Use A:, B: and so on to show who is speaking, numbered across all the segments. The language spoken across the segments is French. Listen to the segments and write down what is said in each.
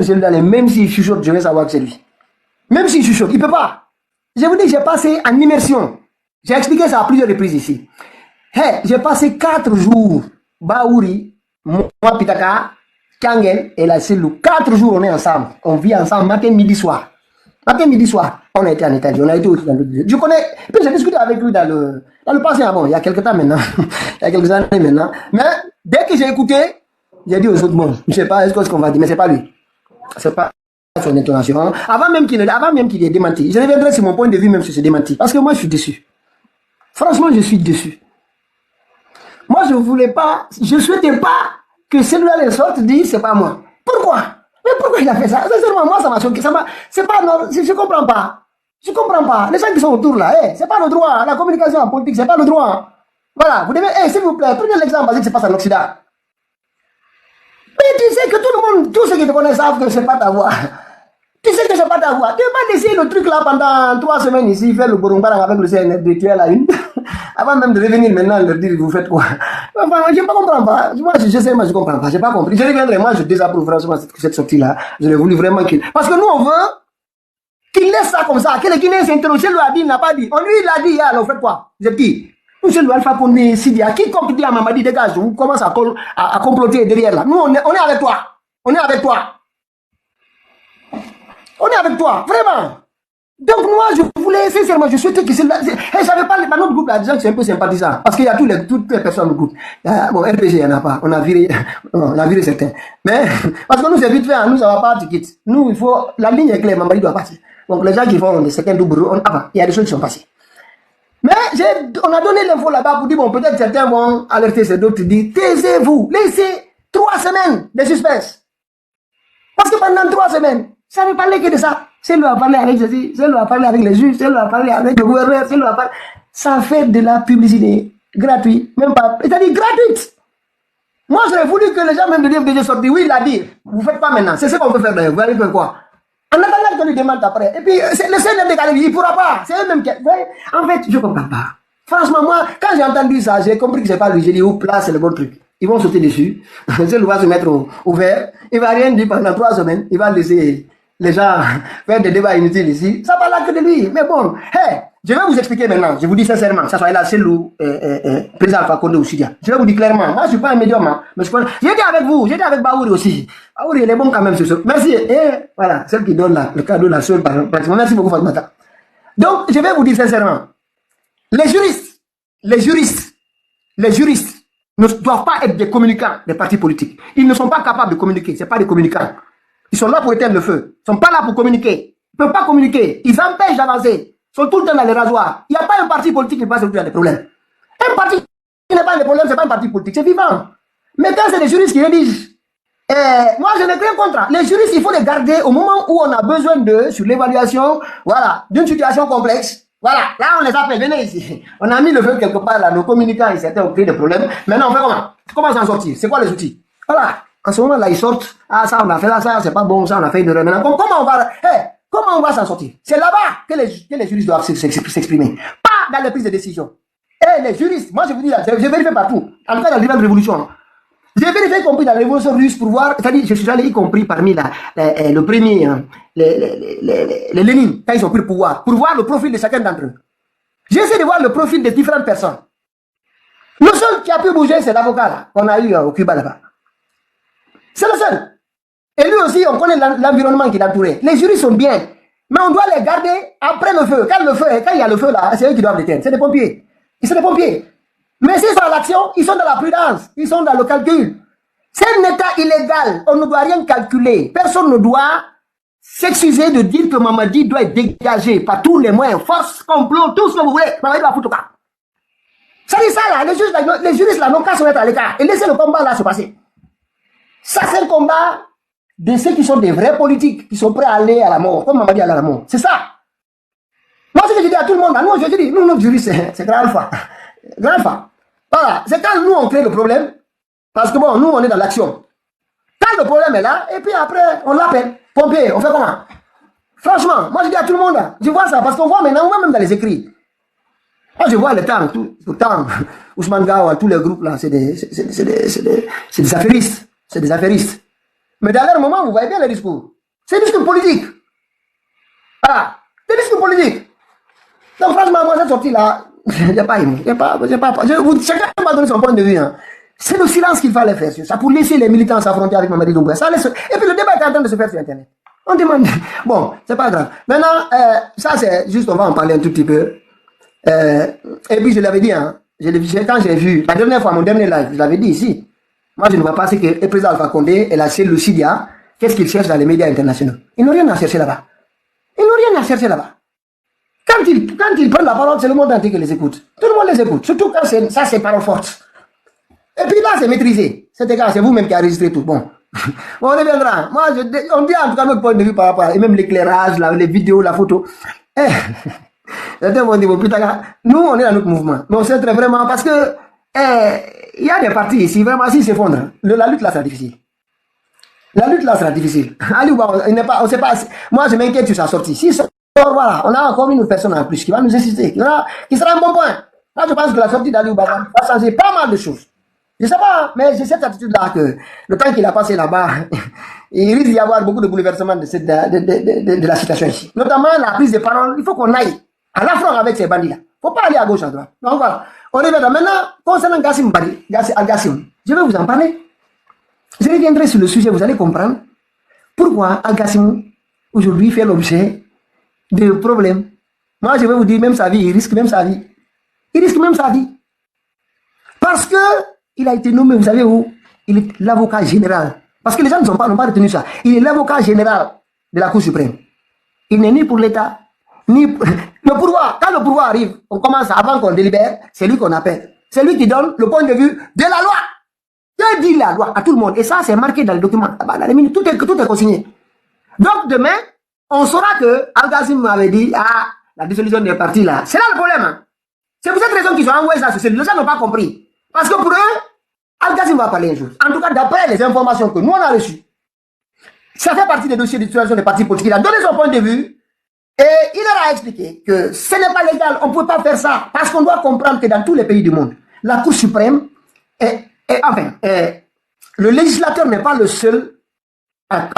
A: cellule, même s'il chuchote, je vais savoir que c'est lui. Même s'il chuchote, il ne peut pas. Je vous dis, j'ai passé en immersion. J'ai expliqué ça à plusieurs reprises ici. Hey, j'ai passé 4 jours. Baouri, moi, Pitaka, Kangen et la cellule. 4 jours, on est ensemble. On vit ensemble matin, midi, soir. Matin, midi, soir. On a été en Italie, on a été aussi dans le... Je connais, puis j'ai discuté avec lui dans le passé, bon, il y a quelques temps maintenant, il y a quelques années maintenant. Mais dès que j'ai écouté, j'ai dit aux autres, bon, je ne sais pas ce qu'on va dire, mais ce n'est pas lui. Ce n'est pas son intonation. Avant même qu'il ait démenti, je reviendrai sur mon point de vue même sur ce démenti. Parce que moi, je suis déçu. Franchement, je suis déçu. Moi, je ne voulais pas, je ne souhaitais pas que celui-là les sorte dit, c'est pas moi. Pourquoi? Mais pourquoi il a fait ça? Sincèrement, moi, ça m'a choqué. C'est pas, non, je ne comprends pas. Je ne comprends pas. Les gens qui sont autour là, c'est pas le droit. La communication en politique, c'est pas le droit. Voilà, vous devez, s'il vous plaît, prenez l'exemple basé que se passe en Occident. Mais tu sais que tout le monde, tous ceux qui te connaissent savent que c'est pas ta voix. Tu sais que c'est pas ta voix. Tu ne vas pas laisser le truc là pendant 3 semaines ici, faire le bourumbarang avec le CNRD, tu es la une. Avant même de revenir maintenant, leur dire, vous faites quoi? Enfin, je ne comprends pas. Moi, je sais, moi, je ne comprends pas. Je n'ai pas compris. Je reviendrai. Moi, je désapprouve franchement cette sortie-là. Je l'ai voulu vraiment qu'il... Parce que nous, on veut qu'il laisse ça comme ça. Que les Guinéens s'interrogent. Lui a dit, il n'a pas dit. On lui, il a dit, alors, faites quoi? Vous êtes qui? Nous, c'est Alpha Condé, Sidia. Quiconque dit à Mamadi, dégage, on commence à comploter derrière là. Nous, on est avec toi. On est avec toi. On est avec toi, vraiment. Donc moi, je voulais, sincèrement, je souhaitais que c'est là. Je savais pas, dans notre groupe, là, des gens qui sont un peu sympathisants. Parce qu'il y a toutes les personnes du groupe. Bon, RPG, il n'y en a pas. On a viré certains. Mais, parce que nous, c'est vite fait, nous, ça va pas, tu quittes. Nous, il faut, la ligne est claire, Mamadi doit passer. Donc les gens qui font des certains doubles, il y a des choses qui sont passées. Mais on a donné l'info là-bas pour dire, bon, peut-être certains vont alerter ces d'autres, dire, taisez-vous, laissez 3 semaines de suspense. Parce que pendant 3 semaines, ça ne parlait que de ça. C'est lui a parlé avec Jésus, c'est lui a parlé avec les juges, c'est lui a parlé avec le gouverneur, c'est lui a parlé. Ça fait de la publicité gratuite, même pas, c'est-à-dire gratuite. Moi, j'aurais voulu que les gens même de l'IFDG sortent, oui, il l'a dit, vous ne faites pas maintenant, c'est ce qu'on peut faire d'ailleurs, vous allez faire quoi? En attendant qu'on lui demande après. Et puis, le CNRD, il ne pourra pas. C'est eux-mêmes qui... En fait, je ne comprends pas. Franchement, moi, quand j'ai entendu ça, j'ai compris que ce n'est pas lui. J'ai dit, oh, là, c'est le bon truc. Ils vont sauter dessus. Il va se mettre au vert. Il ne va rien dire pendant 3 semaines. Il va laisser les gens faire des débats inutiles ici. Ça va là que de lui. Mais bon, hey, je vais vous expliquer maintenant. Je vous dis sincèrement, ça soit là, c'est le président Alpha Condé ou Sidia. Je vais vous dire clairement. Moi, je ne suis pas un médium. Hein, mais j'ai été avec vous. J'ai été avec Baouri aussi. Baouri, il est bon quand même sur ce. Merci. Et voilà, celle qui donne le cadeau, la seule. Merci beaucoup, Fatmata. Donc, je vais vous dire sincèrement. Les juristes ne doivent pas être des communicants des partis politiques. Ils ne sont pas capables de communiquer. Ce n'est pas des communicants. Ils sont là pour éteindre le feu. Ils ne sont pas là pour communiquer. Ils ne peuvent pas communiquer. Ils empêchent d'avancer. Ils sont tout le temps dans les rasoirs. Il n'y a pas un parti politique qui passe autour des problèmes. Un parti qui n'a pas de problème, ce n'est pas un parti politique. C'est vivant. Mais quand c'est les juristes qui rédigent, moi je n'ai rien contre. Les juristes, il faut les garder au moment où on a besoin d'eux sur l'évaluation, voilà, d'une situation complexe. Voilà, là on les appelle, venez ici. On a mis le feu quelque part là, nos communicants, ils certains ont créé des problèmes. Maintenant on fait comment? Comment s'en sortir? C'est quoi les outils? Voilà, en ce moment là ils sortent. Ah ça on a fait là, ça c'est pas bon, ça on a fait une erreur. Maintenant comment on va s'en sortir? C'est là-bas que les juristes doivent s'exprimer. Pas dans les prises de décision. Et les juristes, moi je vous dis là, je vérifie partout. En tout cas dans la révolution. J'ai vérifié, y compris dans la révolution russe pour voir, c'est-à-dire, je suis allé y compris parmi le premier, les Lénine, quand ils ont pris le pouvoir, pour voir le profil de chacun d'entre eux. J'ai essayé de voir le profil des différentes personnes. Le seul qui a pu bouger, c'est l'avocat là, qu'on a eu au Cuba là-bas. C'est le seul. Et lui aussi, on connaît l'environnement qui l'entourait. Les jurys sont bien, mais on doit les quand il y a le feu là, c'est eux qui doivent l'éteindre. C'est des pompiers. Ils sont des pompiers. Mais s'ils sont à l'action, ils sont dans la prudence, ils sont dans le calcul. C'est un état illégal, on ne doit rien calculer. Personne ne doit s'excuser de dire que Mamadi doit être dégagé par tous les moyens, force, complot, tout ce que vous voulez. Mamadi doit foutre au cas. Ça dit ça là, les juristes là n'ont qu'à se mettre à l'écart et laisser le combat là se passer. Ça c'est un combat de ceux qui sont des vrais politiques, qui sont prêts à aller à la mort, comme Mamadi allait à la mort. C'est ça. Moi ce que je dis à tout le monde, nous je dis, nous notre juriste, c'est Grand Alpha. Grand Alpha. Voilà, c'est quand nous on crée le problème, parce que bon, nous on est dans l'action. Quand le problème est là, et puis après, on l'appelle, pompier, on fait comment? Franchement, moi je dis à tout le monde, je vois ça, parce qu'on voit maintenant, on voit même dans les écrits. Moi je vois le temps, Ousmane Gawa, tous les groupes là, c'est des affairistes. C'est des affairistes. Mais dans leur moment, vous voyez bien les discours. C'est des discours politiques. Ah, des discours politiques. Donc, franchement, moi, cette sortie-là, je n'ai pas aimé. Chacun m'a donné son point de vue. Hein. C'est le silence qu'il fallait faire sur ça pour laisser les militants s'affronter avec Mamadi Doumbouya. Et puis le débat est en train de se faire sur Internet. On demande. Bon, c'est pas grave. Maintenant, ça, c'est juste, on va en parler un tout petit peu. Et puis, je l'avais dit, hein, quand j'ai vu, la dernière fois, mon dernier live, je l'avais dit ici. Moi, je ne vois pas ce que le président Alpha Condé et la cellule Lucidia, qu'est-ce qu'ils cherchent dans les médias internationaux. Ils n'ont rien à chercher là-bas. Ils n'ont rien à chercher là-bas. Quand ils prennent la parole, c'est le monde entier qui les écoute. Tout le monde les écoute. Surtout quand ça, c'est parole forte. Et puis là, c'est maîtrisé. C'est vous-même qui avez enregistré tout. Bon. Bon, on reviendra. Moi, on dit en tout cas notre point de vue par rapport à, et même l'éclairage, les vidéos, la photo. Certains vont dire, putain, nous, on est dans notre mouvement. Mais on sait très vraiment, parce que, il y a des partis ici, vraiment, s'ils s'effondrent, la lutte là sera difficile. La lutte là sera difficile. On sait pas, moi, je m'inquiète sur sa sortie. Si voilà, on a encore une personne en plus qui va nous insister, qui sera un bon point. Là, je pense que la sortie d'Ali Oubaga va changer pas mal de choses. Je sais pas, mais j'ai cette attitude-là que le temps qu'il a passé là-bas, il risque d'y avoir beaucoup de bouleversements de la situation ici. Notamment la prise de parole, il faut qu'on aille à l'affront avec ces bandits-là. Faut pas aller à gauche, à droite. Donc voilà. On est maintenant. Concernant Gassim Bari, Al-Gassim, je vais vous en parler. Je reviendrai sur le sujet, vous allez comprendre pourquoi Al-Gassim, aujourd'hui, fait l'objet de problèmes. Moi, je vais vous dire, même sa vie, il risque même sa vie. Il risque même sa vie. Parce que il a été nommé, vous savez où? Il est l'avocat général. Parce que les gens n'ont pas retenu ça. Il est l'avocat général de la Cour suprême. Il n'est ni pour l'État, ni pour... Le pouvoir. Quand le pouvoir arrive, on commence avant qu'on délibère, c'est lui qu'on appelle. C'est lui qui donne le point de vue de la loi. Il dit la loi à tout le monde. Et ça, c'est marqué dans le document. Dans les minutes, tout est consigné. Donc, demain, on saura que Al-Gassim m'avait dit, la dissolution des partis là. C'est là le problème. Hein. C'est pour cette raison qu'ils ont envoyé ça sur celui-là. Les gens n'ont pas compris. Parce que pour eux, Al-Gassim va parler un jour. En tout cas, d'après les informations que nous on a reçues, ça fait partie des dossiers de dissolution des partis politiques. Il a donné son point de vue et il leur a expliqué que ce n'est pas légal, on ne peut pas faire ça. Parce qu'on doit comprendre que dans tous les pays du monde, la Cour suprême le législateur n'est pas le seul à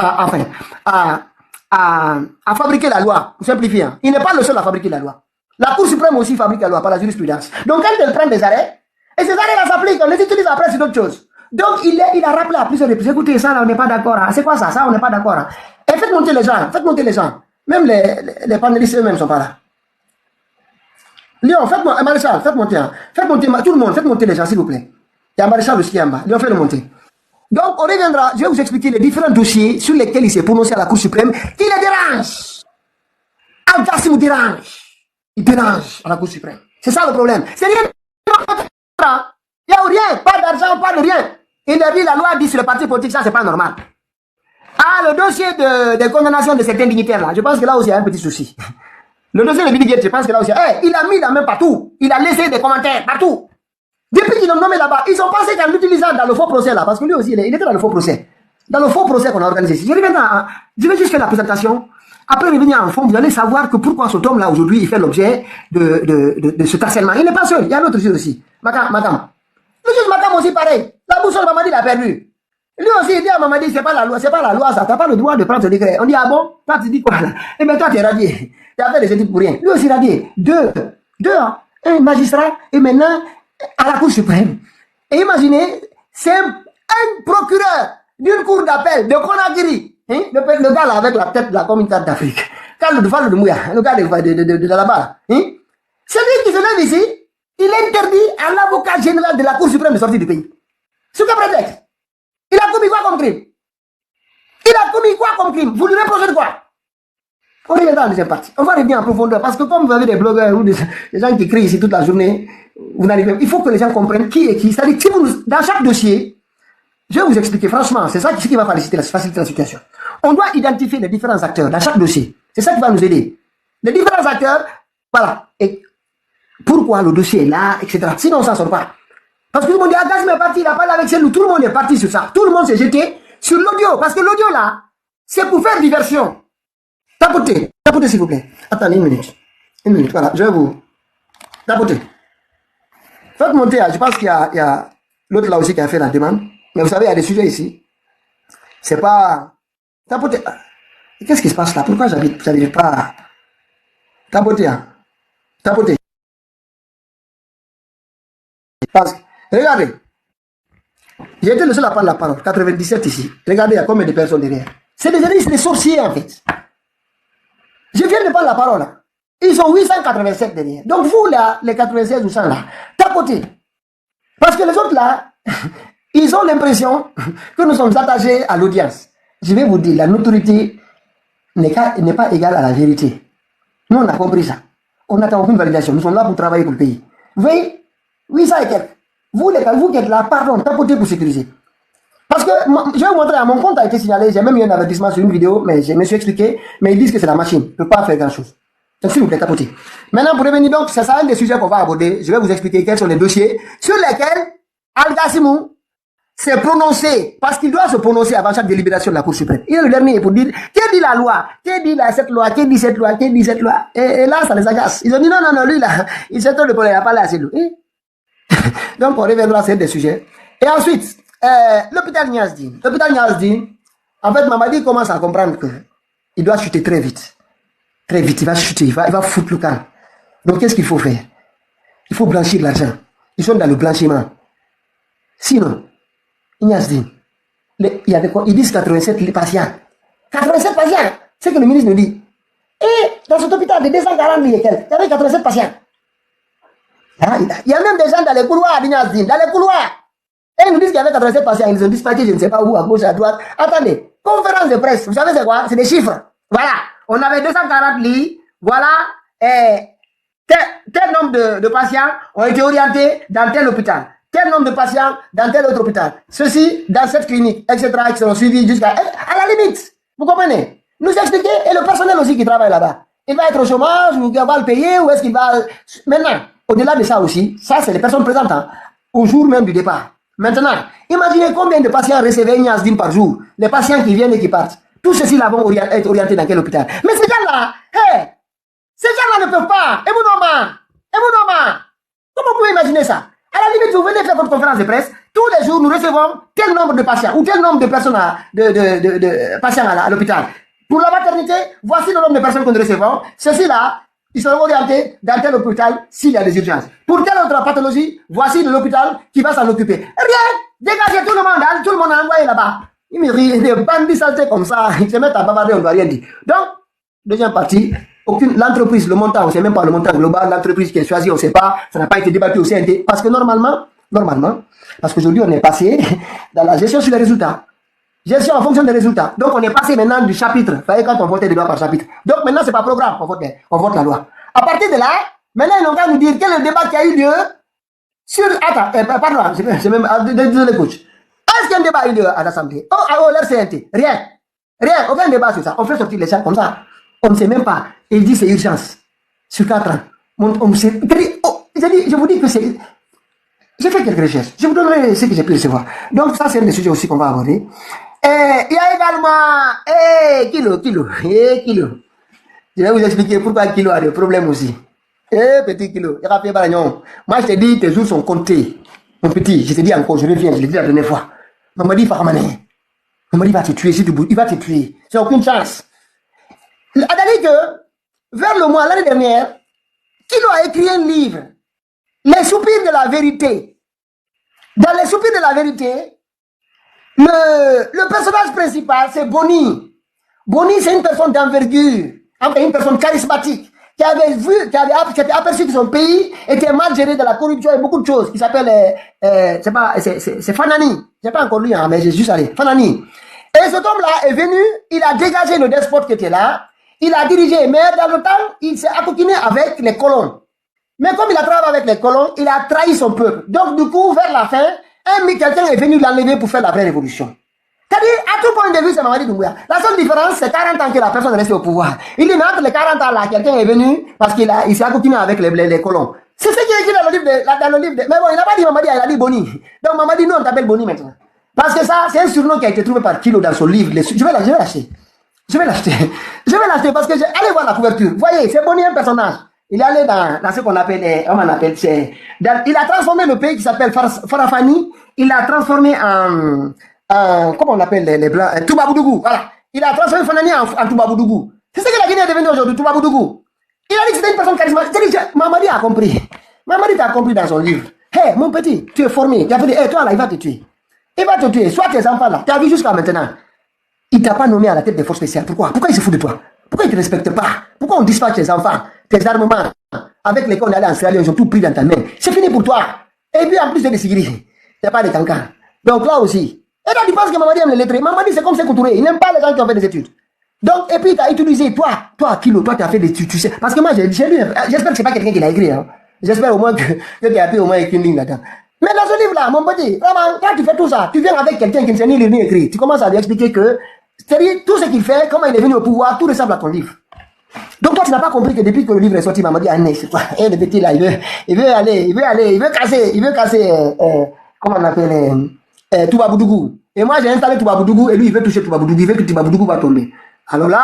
A: fabriquer la loi, pour simplifier. Hein. Il n'est pas le seul à fabriquer la loi. La Cour suprême aussi fabrique la loi par la jurisprudence. Donc quand elle prend des arrêts, et ces arrêts-là s'appliquent, on les utilise après sur d'autres choses. Donc il a rappelé à plusieurs reprises, écoutez, ça là, on n'est pas d'accord. Hein. C'est quoi ça? Ça, on n'est pas d'accord. Hein. Et faites monter les gens. Même les panélistes eux-mêmes ne sont pas là. Léon, Maréchal, faites monter. Hein. Faites monter tout le monde, faites monter les gens, s'il vous plaît. Il y a Maréchal aussi en bas. Léon, faites le monter. Donc, on reviendra, je vais vous expliquer les différents dossiers sur lesquels il s'est prononcé à la Cour suprême qui les dérangent. Al-Gassim dérange. Il dérange à la Cour suprême. C'est ça le problème. C'est rien. Il n'y a rien. Pas d'argent, pas de rien. Il a dit, la loi dit sur le parti politique, ça, c'est pas normal. Le dossier de condamnation de certains dignitaires, là, je pense que là aussi, il y a un petit souci. Le dossier de Billy Gates, je pense que là aussi, il a mis la main partout. Il a laissé des commentaires partout. Depuis qu'ils l'ont nommé là-bas, ils ont pensé qu'en l'utilisant dans le faux procès là, parce que lui aussi, il était dans le faux procès. Dans le faux procès qu'on a organisé ici. Je vais juste faire la présentation. Après revenir en fond, vous allez savoir que pourquoi cet homme-là, aujourd'hui, il fait l'objet de ce harcèlement. Il n'est pas seul, il y a un autre juge aussi. Makam. Le juge Makam aussi, pareil. La boussole Mamadi l'a perdu. Lui aussi, il dit à Mamadi, c'est pas la loi, ça. T'as pas le droit de prendre ce décret. On dit, ah bon? Toi, tu dis quoi là? Eh bien, toi, tu es radié. Tu as fait des études pour rien. Lui aussi, radié. Deux, un magistrat, et maintenant, à la Cour suprême. Et imaginez, c'est un procureur d'une cour d'appel de Conakry. Hein? Le gars là avec la tête là comme une carte d'Afrique. Quand le Val de Mouya, le gars de là-bas. Hein? C'est lui qui se lève ici, il interdit à l'avocat général de la Cour suprême de sortir du pays. Sous quel prétexte? Il a commis quoi comme crime? Vous lui reprochez de quoi? On reviendra dans la deuxième partie. On va revenir en profondeur parce que comme vous avez des blogueurs ou des gens qui crient ici toute la journée, vous n'arrivez pas. Il faut que les gens comprennent qui est qui. C'est-à-dire que dans chaque dossier, je vais vous expliquer franchement, c'est ça qui va faciliter la situation. On doit identifier les différents acteurs dans chaque dossier. C'est ça qui va nous aider. Les différents acteurs, voilà. Et pourquoi le dossier est là, etc. Sinon, on ne s'en sort pas. Parce que tout le monde dit, Gassim est parti, il a parlé avec celle où tout le monde est parti sur ça. Tout le monde s'est jeté sur l'audio. Parce que l'audio là, c'est pour faire diversion. Tapotez s'il vous plaît. Attendez une minute, voilà, je vais vous... Tapotez. Faites monter, je pense qu'il y a l'autre là aussi qui a fait la demande. Mais vous savez, il y a des sujets ici. C'est pas... Tapoter. Qu'est-ce qui se passe là? Pourquoi j'arrive pas à... Tapoter. Tapoter. Parce que, regardez, j'ai été le seul à prendre la parole, 97 ici. Regardez, il y a combien de personnes derrière. C'est des sorciers en fait. Je viens de prendre la parole. Là. Ils sont 887 derrière. Donc vous là, les 96 ou 100 là, tapotez. Parce que les autres là, ils ont l'impression que nous sommes attachés à l'audience. Je vais vous dire, la notoriété n'est pas égale à la vérité. Nous on a compris ça. On n'attend aucune validation. Nous sommes là pour travailler pour le pays. Vous voyez? Oui, ça et quelques. Vous qui êtes là, pardon, tapotez pour sécuriser. Parce que, je vais vous montrer, mon compte a été signalé, j'ai même eu un avertissement sur une vidéo, mais je me suis expliqué, mais ils disent que c'est la machine, ne peut pas faire grand chose. Donc, s'il vous plaît, tapotez. Maintenant, pour revenir donc, c'est ça un des sujets qu'on va aborder, je vais vous expliquer quels sont les dossiers sur lesquels Al-Gassimou s'est prononcé, parce qu'il doit se prononcer avant chaque délibération de la Cour suprême. Il est le dernier pour dire, que dit la loi? Que dit cette loi? Que dit cette loi? Que dit cette loi? Et là, ça les agace. Ils ont dit, non, lui, là, il s'est trop de problème, il n'a pas l'air assez lourd. Donc, on reviendra sur des sujets. Et ensuite, l'hôpital Niasdine. L'hôpital Niasdine, en fait, Mamadi commence à comprendre qu'il doit chuter très vite. Très vite, il va chuter, il va foutre le camp. Donc, qu'est-ce qu'il faut faire? Il faut blanchir l'argent. Ils sont dans le blanchiment. Sinon, Niasdine, ils disent 87 patients. 87 patients, c'est ce que le ministre nous dit. Et dans cet hôpital de 240 000 et quelques, il y avait 87 patients. Il y a même des gens dans les couloirs d'Ignazine, dans les couloirs. Et ils nous disent qu'il y avait 87 patients, ils ont dispatché, je ne sais pas où, à gauche, à droite. Attendez, conférence de presse, vous savez c'est quoi? C'est des chiffres. Voilà, on avait 240 lits, voilà, tel nombre de patients ont été orientés dans tel hôpital, tel nombre de patients dans tel autre hôpital. Ceci dans cette clinique, etc., qui seront suivis jusqu'à la limite. Vous comprenez? Nous expliquer, et le personnel aussi qui travaille là-bas. Il va être au chômage, ou il va le payer, ou est-ce qu'il va... Maintenant, au-delà de ça aussi, ça c'est les personnes présentes hein, au jour même du départ. Maintenant, imaginez combien de patients recevaient Niasdine par jour, les patients qui viennent et qui partent. Tous ceux-ci là vont être orientés dans quel hôpital? Mais ces gens-là, ces gens-là ne peuvent pas. Et vous comment vous pouvez imaginer ça? À la limite, vous venez faire votre conférence de presse, tous les jours nous recevons tel nombre de patients ou tel nombre de personnes de patients à l'hôpital. Pour la maternité, voici le nombre de personnes que nous recevons. Ceux-ci là, ils seront orientés dans tel hôpital s'il y a des urgences. Pour telle autre pathologie, voici l'hôpital qui va s'en occuper. Rien, dégagez tout le monde a envoyé là-bas. Ils me rient, des bandits saltés comme ça, ils se mettent à bavarder, on ne doit rien dire. Donc, deuxième partie, l'entreprise, le montant, on ne sait même pas le montant global, l'entreprise qui est choisie, on ne sait pas, ça n'a pas été débattu au CNT, parce que normalement, parce qu'aujourd'hui on est passé dans la gestion sur les résultats. Gestion en fonction des résultats. Donc, on est passé maintenant du chapitre. Vous voyez, quand on votait des lois par chapitre. Donc, maintenant, c'est pas programme qu'on vote, on vote la loi. À partir de là, maintenant, ils ont qu'à nous dire quel est le débat qui a eu lieu sur... Attends, pardon, c'est même... Désolé, coach. Est-ce qu'un débat a eu lieu à l'Assemblée? l'RCNT. Rien. Aucun débat sur ça. On fait sortir les gens comme ça. On ne sait même pas. Et il dit c'est urgence. Sur 4 ans. Je vous dis que c'est... J'ai fait quelques recherches. Je vous donnerai ce que j'ai pu recevoir. Donc, ça, c'est un des sujets aussi qu'on va aborder. Il y a également, Kilo. Je vais vous expliquer pourquoi Kilo a des problèmes aussi. Petit Kilo, moi je te dis, tes jours sont comptés. Mon petit, je te dis encore, je reviens, je l'ai dit la dernière fois. Maman dit, Faramané. Maman dit, il va te tuer, il va te tuer. C'est aucune chance. C'est-à-dire que, vers le mois, l'année dernière, Kilo a écrit un livre, Les soupirs de la vérité. Dans les soupirs de la vérité, le personnage principal, c'est Boni. Boni, c'est une personne d'envergure, une personne charismatique, qui avait aperçu que son pays était mal géré de la corruption et beaucoup de choses, qui s'appelle, c'est Fanani. Je n'ai pas encore lu, hein, mais j'ai juste allé. Fanani. Et cet homme-là est venu, il a dégagé le despote qui était là, il a dirigé, mais dans le temps, il s'est accoquiné avec les colons. Mais comme il a travaillé avec les colons, il a trahi son peuple. Donc, du coup, vers la fin, quelqu'un est venu l'enlever pour faire la vraie révolution. C'est-à-dire, à tout point de vue, c'est Mamadi Doumbouya. La seule différence, c'est 40 ans que la personne est restée au pouvoir. Il dit, mais entre les 40 ans là, quelqu'un est venu parce qu'il s'est accoquiné avec les colons. C'est ce qui est écrit dans le livre Mais bon, il n'a pas dit Mamadi, il a dit Boni. Donc, Mamadi, nous, on t'appelle Boni maintenant. Parce que ça, c'est un surnom qui a été trouvé par Kilo dans son livre. Je vais l'acheter. Je vais l'acheter parce que allez voir la couverture. Vous voyez, c'est Boni un personnage. Il est allé dans ce qu'on appelle, il a transformé le pays qui s'appelle Farafani, il l'a transformé comment on appelle les blancs, Toubaboudou, voilà. Il a transformé Fanani en Toubaboudou. C'est ce que la Guinée est devenue aujourd'hui, Toubaboudou. Il a dit que c'était une personne charismatique. Mamadi a compris. Mamadi t'a compris dans son livre. Hé, mon petit, tu es formé. Il a fait, hé, toi là, il va te tuer. Il va te tuer. Soit tes enfants là, tu as vu jusqu'à maintenant. Il t'a pas nommé à la tête des forces spéciales. Pourquoi? Pourquoi il se fout de toi? Pourquoi il ne te respecte pas? Pourquoi on dispatche tes enfants, tes armements, avec lesquels on est allé en Australie, ils ont tout pris dans ta main? C'est fini pour toi. Et puis en plus de Sigiri, il n'y a pas de cancans. Donc là aussi. Et là, tu penses que Mamadi aime les lettrés. Mamadi, c'est comme Sékou Touré. Il n'aime pas les gens qui ont fait des études. Donc, et puis, tu as utilisé, toi, Kilo, toi, tu as fait des études, tu sais. Parce que moi, j'ai lu, j'espère que c'est pas quelqu'un qui l'a écrit. Hein. J'espère au moins que tu as pu au moins écrire une ligne là-dedans. Mais dans ce livre-là, mon petit, vraiment, quand tu fais tout ça, tu viens avec quelqu'un qui ne sait ni lire ni écrire. Tu commences à lui expliquer que, c'est-à-dire, tout ce qu'il fait, comment il est venu au pouvoir, tout ressemble à ton livre. Donc, toi, tu n'as pas compris que depuis que le livre est sorti, Mamadi a né, c'est toi. Et le petit là, il veut casser, comment on appelle, Toubaboudou. Et moi, j'ai installé Toubaboudou et lui, il veut toucher Toubaboudou. Il veut que Toubaboudou va tomber. Alors là,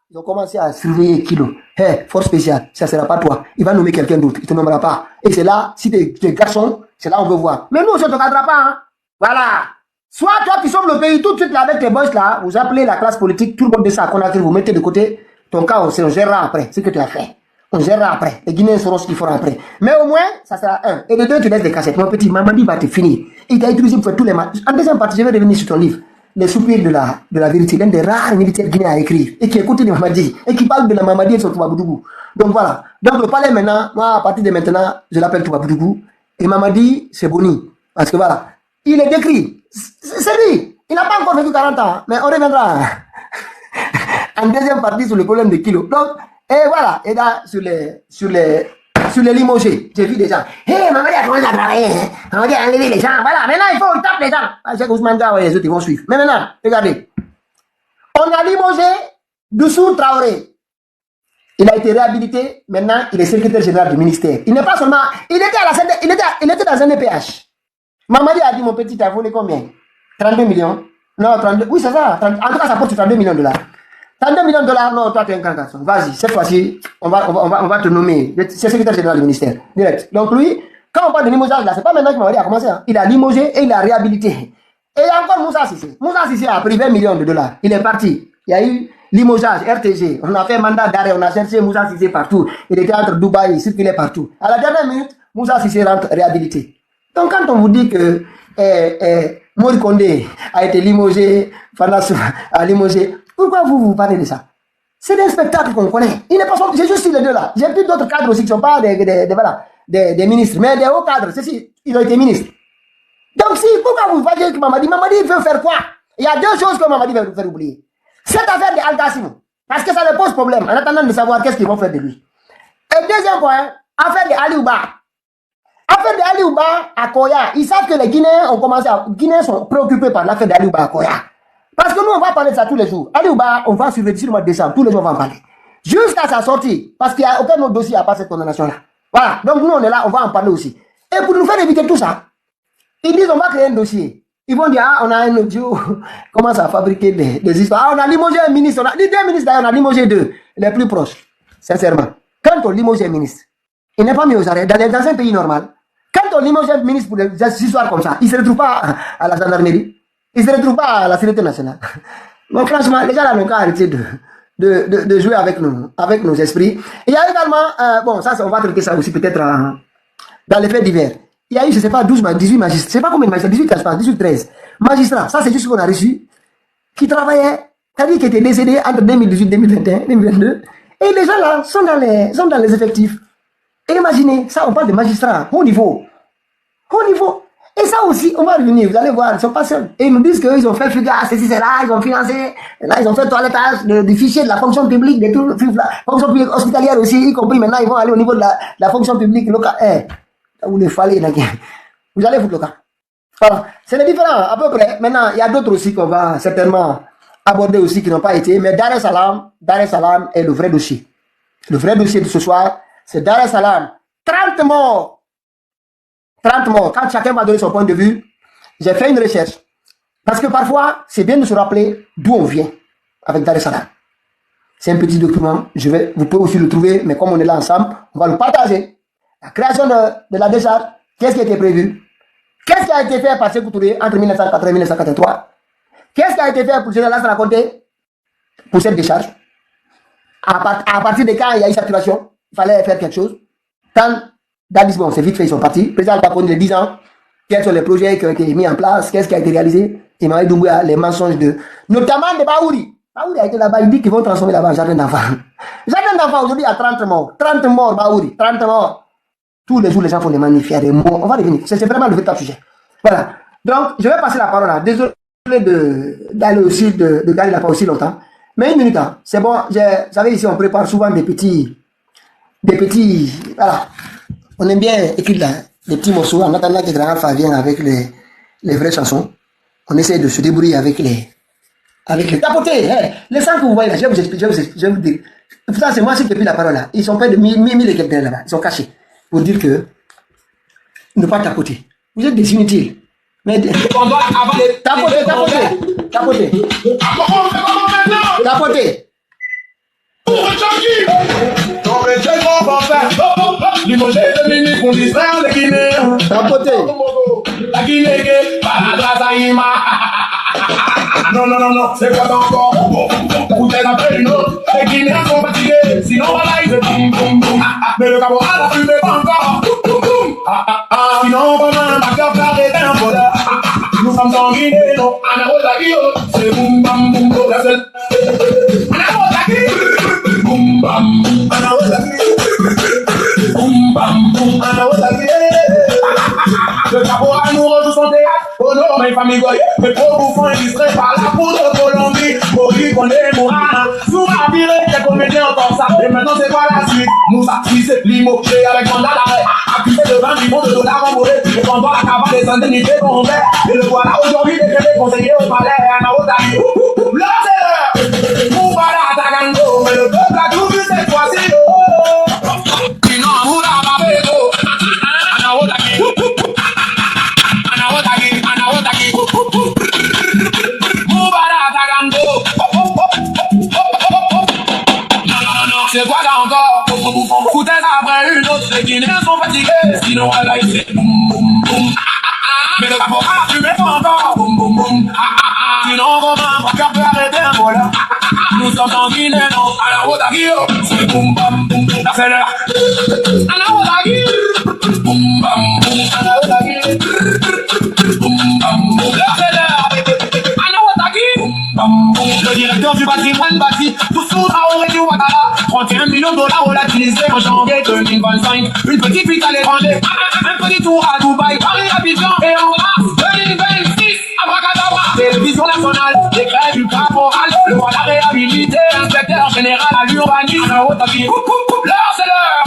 A: ils ont commencé à surveiller Kilo. Hé, force spéciale, ça ne sera pas toi. Il va nommer quelqu'un d'autre. Il ne te nommera pas. Et c'est là, si tu es garçon, c'est là on veut voir. Mais nous, ça ne te cadrera pas. Hein. Voilà. Soit toi, tu sauves le pays tout de suite là avec tes boss là, vous appelez la classe politique, tout le monde de ça, qu'on a vous mettez de côté. Ton cas, on gérera après. Ce que tu as fait. On gérera après. Les Guinéens sauront ce qu'ils feront après. Mais au moins, ça sera un. Et de deux, tu laisses des cassettes. Mon petit, Mamadi va te finir. Il t'a utilisé pour faire tous les matchs. En deuxième partie, je vais revenir sur ton livre. Les soupirs de la vérité. L'un des rares militaires guinéens à écrire. Et qui écoute les Mamadi. Et qui parle de la Mamadi et de son Toubaboudou. Donc voilà. Donc le palais maintenant, moi, à partir de maintenant, je l'appelle Toubaboudou. Et Mamadi, c'est Boni. Parce que voilà. Il est décrit. C'est lui. Il n'a pas encore vécu 40 ans. Mais on reviendra. En deuxième partie sur le problème de Kilo. Donc, et voilà, et là, sur les limogés, j'ai vu des gens. Hé, Mamadi a commencé à travailler. Mamadi a enlevé les gens. Voilà, maintenant il faut qu'il tape les gens. Cheikh Ousmane Gao et les autres, ils vont suivre. Mais maintenant, regardez. On a limogé Doussou Traoré. Il a été réhabilité. Maintenant, il est secrétaire général du ministère. Il n'est pas seulement. Il était dans un EPH. Mamadi a dit, mon petit, t'as volé combien? 32 millions. Non, 32. Oui, c'est ça. En tout cas, ça porte sur 32 millions de dollars. 32 millions de dollars, non, toi tu es un grand garçon. Vas-y, cette fois-ci, on va te nommer. C'est secrétaire général du ministère. Direct. Donc lui, quand on parle de limogeage, là, c'est pas maintenant que Mamadi a commencé. Hein. Il a limogé et il a réhabilité. Et il y a encore Moussa Sissé. Moussa Sissé a pris 20 millions de dollars. Il est parti. Il y a eu limogeage, RTG. On a fait mandat d'arrêt, on a cherché Moussa Sissé partout. Il était entre Dubaï, il circulait partout. À la dernière minute, Moussa Sissé rentre réhabilité. Donc quand on vous dit que Mori Kondé a été limogé, Fanas a limogé, pourquoi vous parlez de ça? C'est des spectacles qu'on connaît. Il n'est pas sorti, j'ai juste les deux là. J'ai plus d'autres cadres aussi qui ne sont pas des ministres, mais des hauts cadres. Ceux-ci, ils ont été ministres. Donc si, pourquoi vous voyez que Mamadi veut faire quoi? Il y a deux choses que Mamadi veut faire oublier. Cette affaire de Al-Qasim, parce que ça leur pose problème, en attendant de savoir qu'est-ce qu'ils vont faire de lui. Et deuxième point, affaire de Ali Ouba. Affaire d'Ali Ouba à Koya, ils savent que les Guinéens ont commencé à... Les Guinéens sont préoccupés par l'affaire d'Ali Ouba à Koya. Parce que nous, on va parler de ça tous les jours. Ali Ouba, on va surveiller sur le mois de décembre, tous les jours, on va en parler. Jusqu'à sa sortie, parce qu'il n'y a aucun autre dossier à part cette condamnation-là. Voilà, donc nous, on est là, on va en parler aussi. Et pour nous faire éviter tout ça, ils disent, on va créer un dossier. Ils vont dire, ah, on a un audio, commence à fabriquer des histoires. Ah, on a limogé un ministre, les deux ministres d'ailleurs, on a limogé deux, les plus proches, sincèrement. Quand on limoge un ministre, il n'est pas mis aux arrêts dans un pays normal. Quand on limoge un ministre pour des histoires comme ça, il ne se retrouve pas à la gendarmerie, il ne se retrouve pas à la sécurité nationale. Donc franchement, les gens là n'ont qu'à arrêter de jouer avec nos esprits. Il y a également, bon ça on va traiter ça aussi peut-être dans les faits divers. Il y a eu, je ne sais pas, 18 magistrats, je ne sais pas combien de magistrats, 18, je pense, 18, 13 magistrats, ça c'est juste ce qu'on a reçu, qui travaillaient, c'est-à-dire qui étaient décédés entre 2018, 2021, 2022, et les gens là sont dans les effectifs. Et imaginez, ça on parle de magistrats, haut niveau. Haut niveau. Et ça aussi, on va revenir, vous allez voir, ils ne sont pas seuls. Et ils nous disent qu'ils ont fait fugace, ceci, c'est là, ils ont financé, là ils ont fait toilettage du fichier de la fonction publique, de tout, la fonction publique hospitalière aussi, y compris maintenant, ils vont aller au niveau de la fonction publique locale. Eh, vous les fallait, vous allez foutre le cas. Alors, c'est les différents, à peu près. Maintenant, il y a d'autres aussi qu'on va certainement aborder aussi qui n'ont pas été, mais Dar es Salaam est le vrai dossier. Le vrai dossier de ce soir, c'est Dar es Salaam. 30 morts. 30 morts. Quand chacun m'a donné son point de vue, j'ai fait une recherche. Parce que parfois, c'est bien de se rappeler d'où on vient avec Dar es Salaam. C'est un petit document. Vous pouvez aussi le trouver, mais comme on est là ensemble, on va le partager. La création de la décharge, qu'est-ce qui a été prévu? Qu'est-ce qui a été fait par Sékou Touré entre 1980 et 1983? Qu'est-ce qui a été fait pour Général raconter pour cette décharge? À partir de quand il y a eu saturation, il fallait faire quelque chose. Quand Dadis, bon, c'est vite fait, ils sont partis. Le président Alpha Condé de 10 ans, quels sont les projets qui ont été mis en place, qu'est-ce qui a été réalisé? Emmanuel Doumbouya, les mensonges de, notamment de Baouri. Baouri a été là-bas, il dit qu'ils vont transformer là-bas en jardin d'enfants. Jardin d'enfants, aujourd'hui, il y a 30 morts. 30 morts, Baouri, 30 morts. Tous les jours, les gens font des manifs, il y a des morts. On va revenir. C'est vraiment le véritable sujet. Voilà. Donc, je vais passer la parole là. Désolé d'aller aussi, de garder la parole aussi longtemps. Mais une minute, hein. C'est bon. Vous savez, ici, on prépare souvent des petits, voilà. On aime bien écrire là, des petits morceaux en attendant que Grand Alpha vienne avec les vraies chansons. On essaie de se débrouiller avec les tapoter. Hey, les sons que vous voyez là, je vais vous expliquer, je vais vous dire. Ça, c'est moi qui ai pris la parole là. Ils sont près de 1000 et quelques là-bas. Ils sont cachés. Pour dire que ne pas tapoter. Vous êtes des inutiles. Mais tapoter.
B: Limogé de Mini pour l'Israël de Guinée. La Guinée, non, c'est quoi encore? Écoutez après une autre. Les Guinéens sont fatigués, sinon voilà, ils se boum boum boum. Mais le caporal a fumé pas encore. Sinon, comme un backer carré d'un voleur. Nous sommes en Guinée, non, c'est boum bam boum boum. Boum bam boum. Boum bam boum. Le caporal nous rejoue son théâtre. Oh non, mes familles goyées, mes pro bouffons illustrés par la poudre de Colombie. Mori qu'on est Mourana, sous la virée, les comédiens encore ça. Et maintenant c'est quoi la suite? Moussa, Tissé, Limo, j'ai avec mandat d'arrêt. Accusé de 20 millions de dollars en volée. Et pendant la cavale des indemnités qu'on fait. Et le voilà aujourd'hui décrété conseiller au palais à Naotari. Là c'est l'heure. Moubala Tagango, mais le peuple a tout vu cette fois-ci. Sinon, Moura Babego, Anaotari. C'est quoi ça encore? Foutez après une autre, les Guinéens sont fatigués. Sinon, elle a été boum boum boum. Mais le caporal a fumé encore. Boum boum boum. Sinon, Romain, mon cœur peut arrêter un voleur. Nous sommes en Guinée, non, à la Rodaguio. C'est boum bam boum. Là, c'est l'heure. À la Rodaguio. Boum bam boum. À la Rodaguio. Boum bam boum. Là, c'est l'heure. À la Rodaguio. Boum bam. Le directeur du patrimoine bâti, tout sous Traoré du Ouattara. 31 millions de dollars relativisés en janvier 2025. Une petite fuite à l'étranger, un petit tour à Dubaï, Paris, Abidjan et en mars 2026. Abracadabra, télévision nationale, décret du caporal, le voilà réhabilité, inspecteur général à l'urbanisme, à Otaki. L'heure c'est l'heure,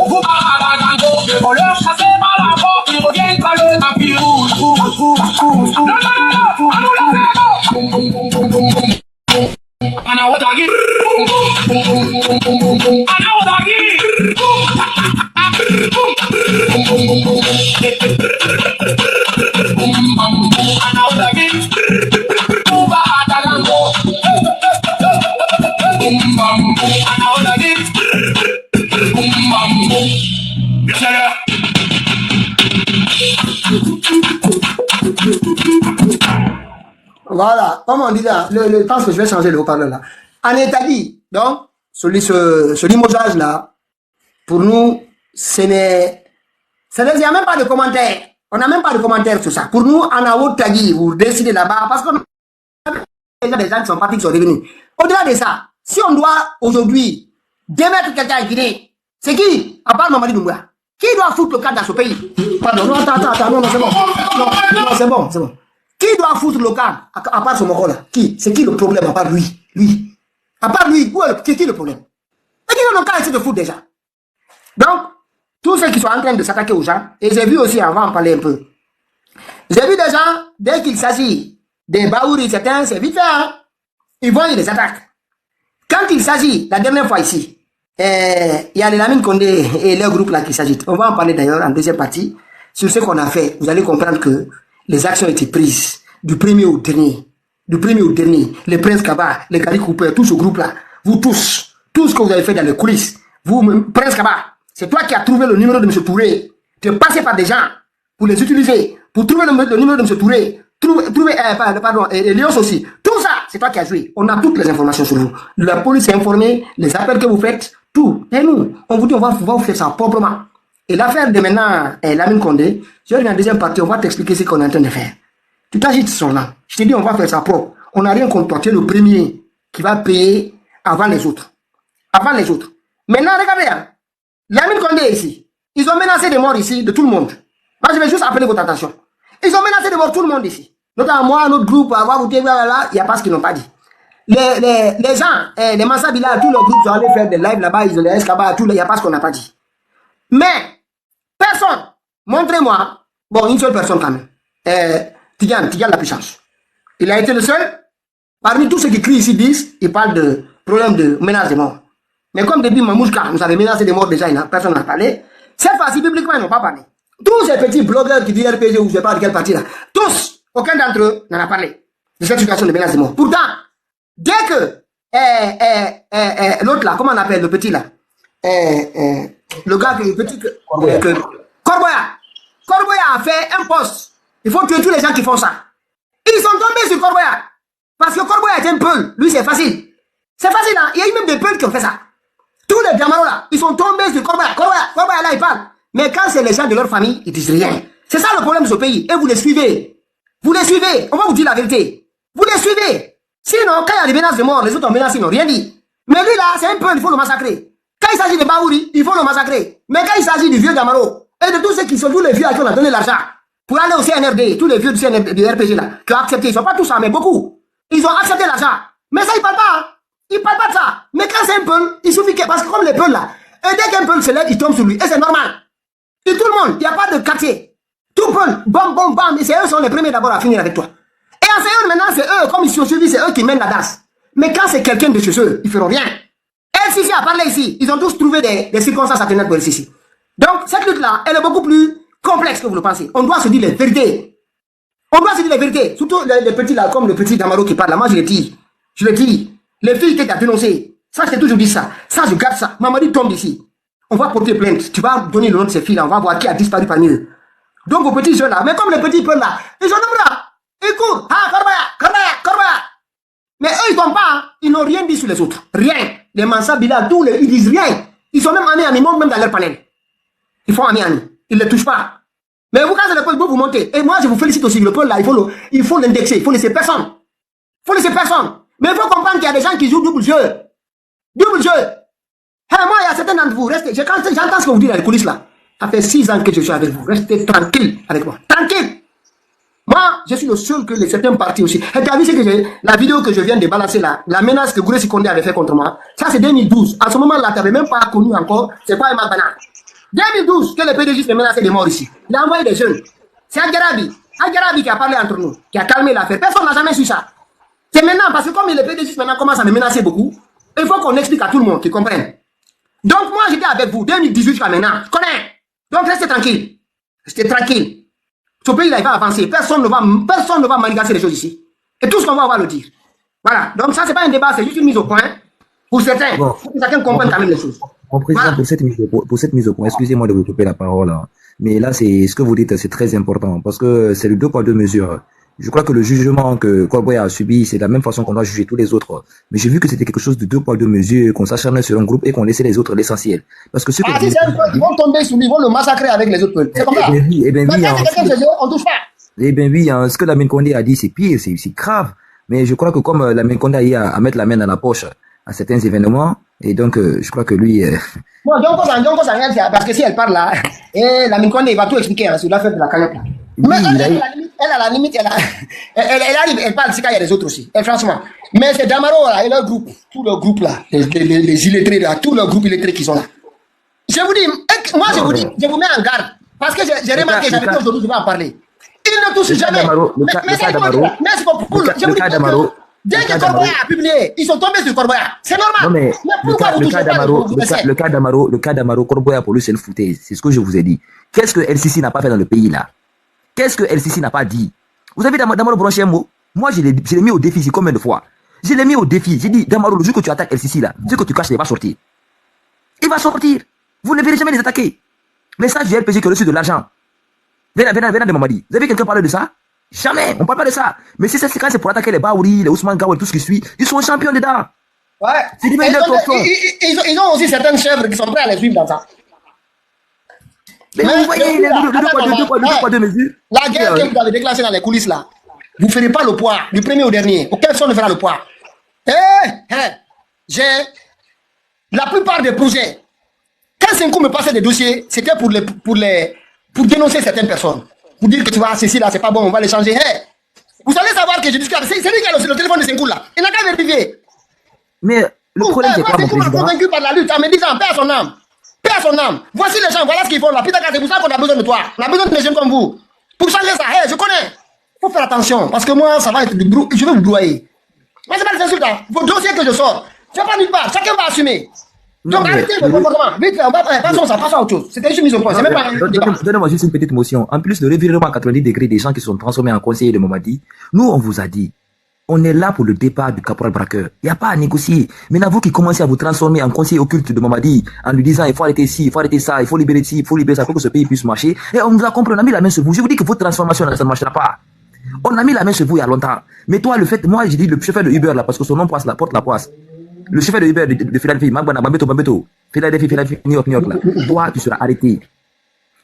B: on vous parle à la gango, les voleurs chassés par la porte, ils reviennent par le tapis rouge. Non, à nous la main. Ana Otaki. Ana Otaki. Ana Otaki. Tumba Atalango. Ana Otaki.
A: Voilà, comme on dit là, je pense que je vais changer le haut-parleur là. En Italie, donc, ce limogeage là, pour nous, il n'y a même pas de commentaires. On n'a même pas de commentaires sur ça. Pour nous, en Aotagi, vous décidez là-bas, parce qu'on a déjà des gens qui sont partis, qui sont revenus. Au-delà de ça, si on doit aujourd'hui démettre quelqu'un en Guinée, c'est qui? À part Mamadi Doumbouya. Qui doit foutre le cadre dans ce pays? Pardon, non, attends, non, c'est bon. Non, c'est bon. Qui doit foutre le cadre à part ce moro là? Qui? C'est qui le problème à part lui? À part lui, c'est qui le problème? Et qui ont le cas essayer de foutre déjà? Donc, tous ceux qui sont en train de s'attaquer aux gens, et j'ai vu aussi, on va en parler un peu. J'ai vu des gens, dès qu'il s'agit des Baouri, certains, c'est vite fait, hein? Ils vont, ils les attaquent. Quand il s'agit, la dernière fois ici, il y a les Lamine Condé et leur groupe là qui s'agitent. On va en parler d'ailleurs en deuxième partie. Sur ce qu'on a fait, vous allez comprendre que les actions ont été prises du premier au dernier. Les Prince Kaba, les Kali Cooper, tout ce groupe-là, vous tous, tout ce que vous avez fait dans les coulisses, vous, Prince Kaba, c'est toi qui as trouvé le numéro de M. Touré. Tu es passé par des gens pour les utiliser, pour trouver le numéro de M. Touré, Pardon, et Lyons aussi. Tout ça, c'est toi qui as joué. On a toutes les informations sur vous. La police est informée, les appels que vous faites, tout. Et nous, on vous dit, on va vous faire ça proprement. Et l'affaire de maintenant, Lamine Condé, je vais dans la deuxième partie, on va t'expliquer ce qu'on est en train de faire. Tu t'agites sur là. Je te dis, on va faire ça propre. On n'a rien contre toi. Tu es le premier qui va payer avant les autres. Avant les autres. Maintenant, regardez, hein. Lamine Condé est ici. Ils ont menacé de mort ici de tout le monde. Moi, je vais juste appeler votre attention. Ils ont menacé de mort tout le monde ici. Notamment moi, notre groupe, avoir voté, il n'y a pas ce qu'ils n'ont pas dit. Les gens, les Massabila, tous leurs groupes sont allés faire des lives là-bas, ils ont les S là-bas, il n'y a pas ce qu'on n'a pas dit. Mais, personne, montrez-moi, bon, une seule personne quand même. Tidiane la puissance. Il a été le seul. Parmi tous ceux qui crient ici disent, ils parlent de problème de menace de mort. Mais comme depuis Mamouchka, nous avons menacé de mort déjà, personne n'a parlé. Cette fois-ci, publiquement, ils n'ont pas parlé. Tous ces petits blogueurs qui disent RPG ou je ne sais pas de quelle partie là, tous, aucun d'entre eux n'en a parlé de cette situation de menace de mort. Pourtant, dès que l'autre là, comment on appelle le petit là, le gars le petit Corboya a fait un poste. Il faut tuer tous les gens qui font ça. Ils sont tombés sur Corboya. Parce que Corboya est un peul. Lui, c'est facile. C'est facile, hein. Il y a eu même des peuls qui ont fait ça. Tous les Djamaro là, ils sont tombés sur Corboya. Corboya là, il parle. Mais quand c'est les gens de leur famille, ils disent rien. C'est ça le problème de ce pays. Et vous les suivez. Vous les suivez. On va vous dire la vérité. Vous les suivez. Sinon, quand il y a des menaces de mort, les autres ont menacé, ils n'ont rien dit. Mais lui là, c'est un peul, il faut le massacrer. Quand il s'agit de Baouri, il faut le massacrer. Mais quand il s'agit du vieux Djamaro, et de tous ceux qui sont, tous les vieux à qui on a donné l'argent, pour aller au CNRD, tous les vieux du CNRD, du RPG là, qui ont accepté, ils ne sont pas tous ça, mais beaucoup. Ils ont accepté l'argent. Mais ça, ils ne parlent pas. Hein. Ils ne parlent pas de ça. Mais quand c'est un peul, il suffit que, parce que comme les peuls là, et dès qu'un peul se lève, il tombe sur lui. Et c'est normal. Et tout le monde, il n'y a pas de quartier. Tout peul, bam, bam, bam, et c'est eux qui sont les premiers d'abord à finir avec toi. Et en eux, maintenant, c'est eux, comme ils sont suivis, c'est eux qui mènent la danse. Mais quand c'est quelqu'un de chez eux, ils ne feront rien. LCC a parlé ici. Ils ont tous trouvé des circonstances atténuantes pour LCC. Donc, cette lutte-là, elle est beaucoup plus complexe que vous le pensez. On doit se dire les vérités. On doit se dire les vérités. Surtout les petits là, comme le petit Damaro qui parle là. Moi, je le dis. Je le dis. Les filles qui t'ont dénoncé. Ça, je t'ai toujours dit ça. Ça, je garde ça. Mamadi tombe ici. On va porter plainte. Tu vas donner le nom de ces filles là. On va voir qui a disparu parmi eux. Donc, aux petits jeunes là. Mais comme les petits peuples là, ils sont nombreux là. Ils courent. Ah, Korbaya. Mais eux, ils tombent pas. Hein. Ils n'ont rien dit sur les autres. Rien. Les Mansabila, tous les, ils disent rien. Ils sont même amis, montent même dans leur panel. Ils font amis. Ils ne les touchent pas. Mais vous, quand c'est le peuple, vous montez. Et moi, je vous félicite aussi. Le peuple là, il faut l'indexer. Il faut laisser personne. Mais il faut comprendre qu'il y a des gens qui jouent double jeu. Double jeu. Hey, moi, il y a certains d'entre vous. Restez. J'entends ce que vous dites dans les coulisses là. Ça fait 6 ans que je suis avec vous. Restez tranquille avec moi. Tranquille. Moi, je suis le seul que certains partis aussi. Et tu as vu ce que la vidéo que je viens de balancer là, la menace que Gouré Sikondé avait fait contre moi, ça c'est 2012. À ce moment-là, tu n'avais même pas connu encore, c'est pas Emma Bana. 2012, que le PDG me menaçait de mort ici. Il a envoyé des jeunes. C'est Adjarabi qui a parlé entre nous, qui a calmé l'affaire. Personne n'a jamais su ça. C'est maintenant, parce que comme le PDG maintenant commence à me menacer beaucoup, il faut qu'on explique à tout le monde, qui comprenne. Donc moi, j'étais avec vous, 2018 jusqu'à maintenant. Je connais. Donc restez tranquille. Restez tranquille. Ce pays-là, il va avancer. Personne ne va manigancer les choses ici. Et tout ce qu'on va, on va le dire. Voilà. Donc ça, c'est pas un débat, c'est juste une mise au point. Pour certains, bon, pour que chacun comprenne quand même les choses.
C: Mon président, voilà. pour cette mise au point, excusez-moi de vous couper la parole. Hein. Mais là, c'est ce que vous dites, c'est très important. Parce que c'est le 2 poids 2 mesures. Je crois que le jugement que Corboya a subi, c'est de la même façon qu'on doit juger tous les autres. Mais j'ai vu que c'était quelque chose de 2 poids 2 mesures, qu'on s'acharnait sur un groupe et qu'on laissait les autres l'essentiel. Parce que ceux qui
A: ils vont tomber sur lui, ils vont le massacrer avec les autres peuples. C'est comme ça. On touche pas.
C: Eh bien oui, hein, ce que Lamine Condé a dit, c'est pire, c'est grave. Mais je crois que comme Lamine Condé a eu à mettre la main dans la poche à certains événements, et donc je crois que lui...
A: Bon, donc parce que si elle parle là, et Lamine Condé, il va tout expliquer hein, sur l'affaire de la cagnotte là. Oui, mais elle, à la limite, elle parle, c'est quand il y a les autres aussi. Et franchement. Mais c'est Damaro là, et leur groupe, tout le groupe là, les illettrés là, tout le groupe illettré qui sont là. Je vous dis, moi je vous dis, je vous mets en garde. Parce que j'ai remarqué, j'avais dit aujourd'hui, je vais en parler. Ils ne touchent jamais. Mais c'est pour le cas Damaro. Dès que Corboya a publié, ils sont tombés sur Corboya. C'est normal.
C: Non mais le cas Damaro, Corboya pour lui c'est une foutaise. C'est ce que je vous ai dit. Qu'est-ce que LCC n'a pas fait dans le pays là? Qu'est-ce que LCC n'a pas dit? Vous avez Damaro branché un mot? Moi je l'ai mis au défi combien de fois? Je l'ai mis au défi. J'ai dit Damaro, le jour que tu attaques LCC là, le jour que tu caches, il va sortir. Il va sortir. Vous ne verrez jamais les attaquer. Message du RPG qui a reçu de l'argent. Venez de Mamadi. Vous avez quelqu'un parlé de ça? Jamais, on parle pas de ça. Mais si c'est quand c'est pour attaquer les Baouri, les Ousmane Gawel, tout ce qui suit, ils sont champions dedans.
A: Ouais. Ils ont aussi certaines chèvres qui sont prêts à les suivre dans ça.
C: Mais vous voyez, deux poids, deux mesures.
A: La guerre que vous avez déclenchée dans les coulisses là, vous ne ferez pas le poids, du premier au dernier. Aucun personne ne fera le poids. J'ai la plupart des projets. Quand Senghor me passait des dossiers, c'était pour dénoncer certaines personnes. Pour dire que tu vois, ceci là, c'est pas bon, on va les changer. Vous allez savoir que je discute. C'est lui qui a le téléphone de Senghor là. Il n'a qu'à vérifier.
C: Mais le problème, c'est quoi, mon président?
A: Senghor m'a convaincu par la lutte en me disant, paix à son âme. Paix à son âme. Voici les gens, voilà ce qu'ils font là. Putain, c'est pour ça qu'on a besoin de toi. On a besoin de gens comme vous. Pour changer ça, je connais. Il faut faire attention. Parce que moi, ça va être du je vais vous broyer. Moi, c'est pas des insultes. Vos dossiers que je sors, je ne vais pas nulle part. Chacun va assumer. Donc, arrêtez le comportement. Vite, on va passons à autre chose. C'était juste mise au point. C'est même pas.
C: Donnez-moi juste une petite motion. En plus, le revirement à 90 degrés des gens qui sont transformés en conseillers de Mamadi, nous, on vous a dit, on est là pour le départ du caporal braqueur. Il n'y a pas à négocier. Maintenant, vous qui commencez à vous transformer en conseiller occulte de Mamadi, en lui disant, il faut arrêter ci, il faut arrêter ça, il faut libérer ci, il faut libérer ça pour que ce pays puisse marcher. Et on nous a compris, on a mis la main sur vous. Je vous dis que votre transformation, ça ne marchera pas. On a mis la main sur vous il y a longtemps. Mais toi, le fait, moi, j'ai dit le chauffeur de Uber là, parce que son nom porte la poisse. Le chauffeur de Uber de Philadelphie, Mambeto, Philadelphie, New York là. Toi, tu seras arrêté.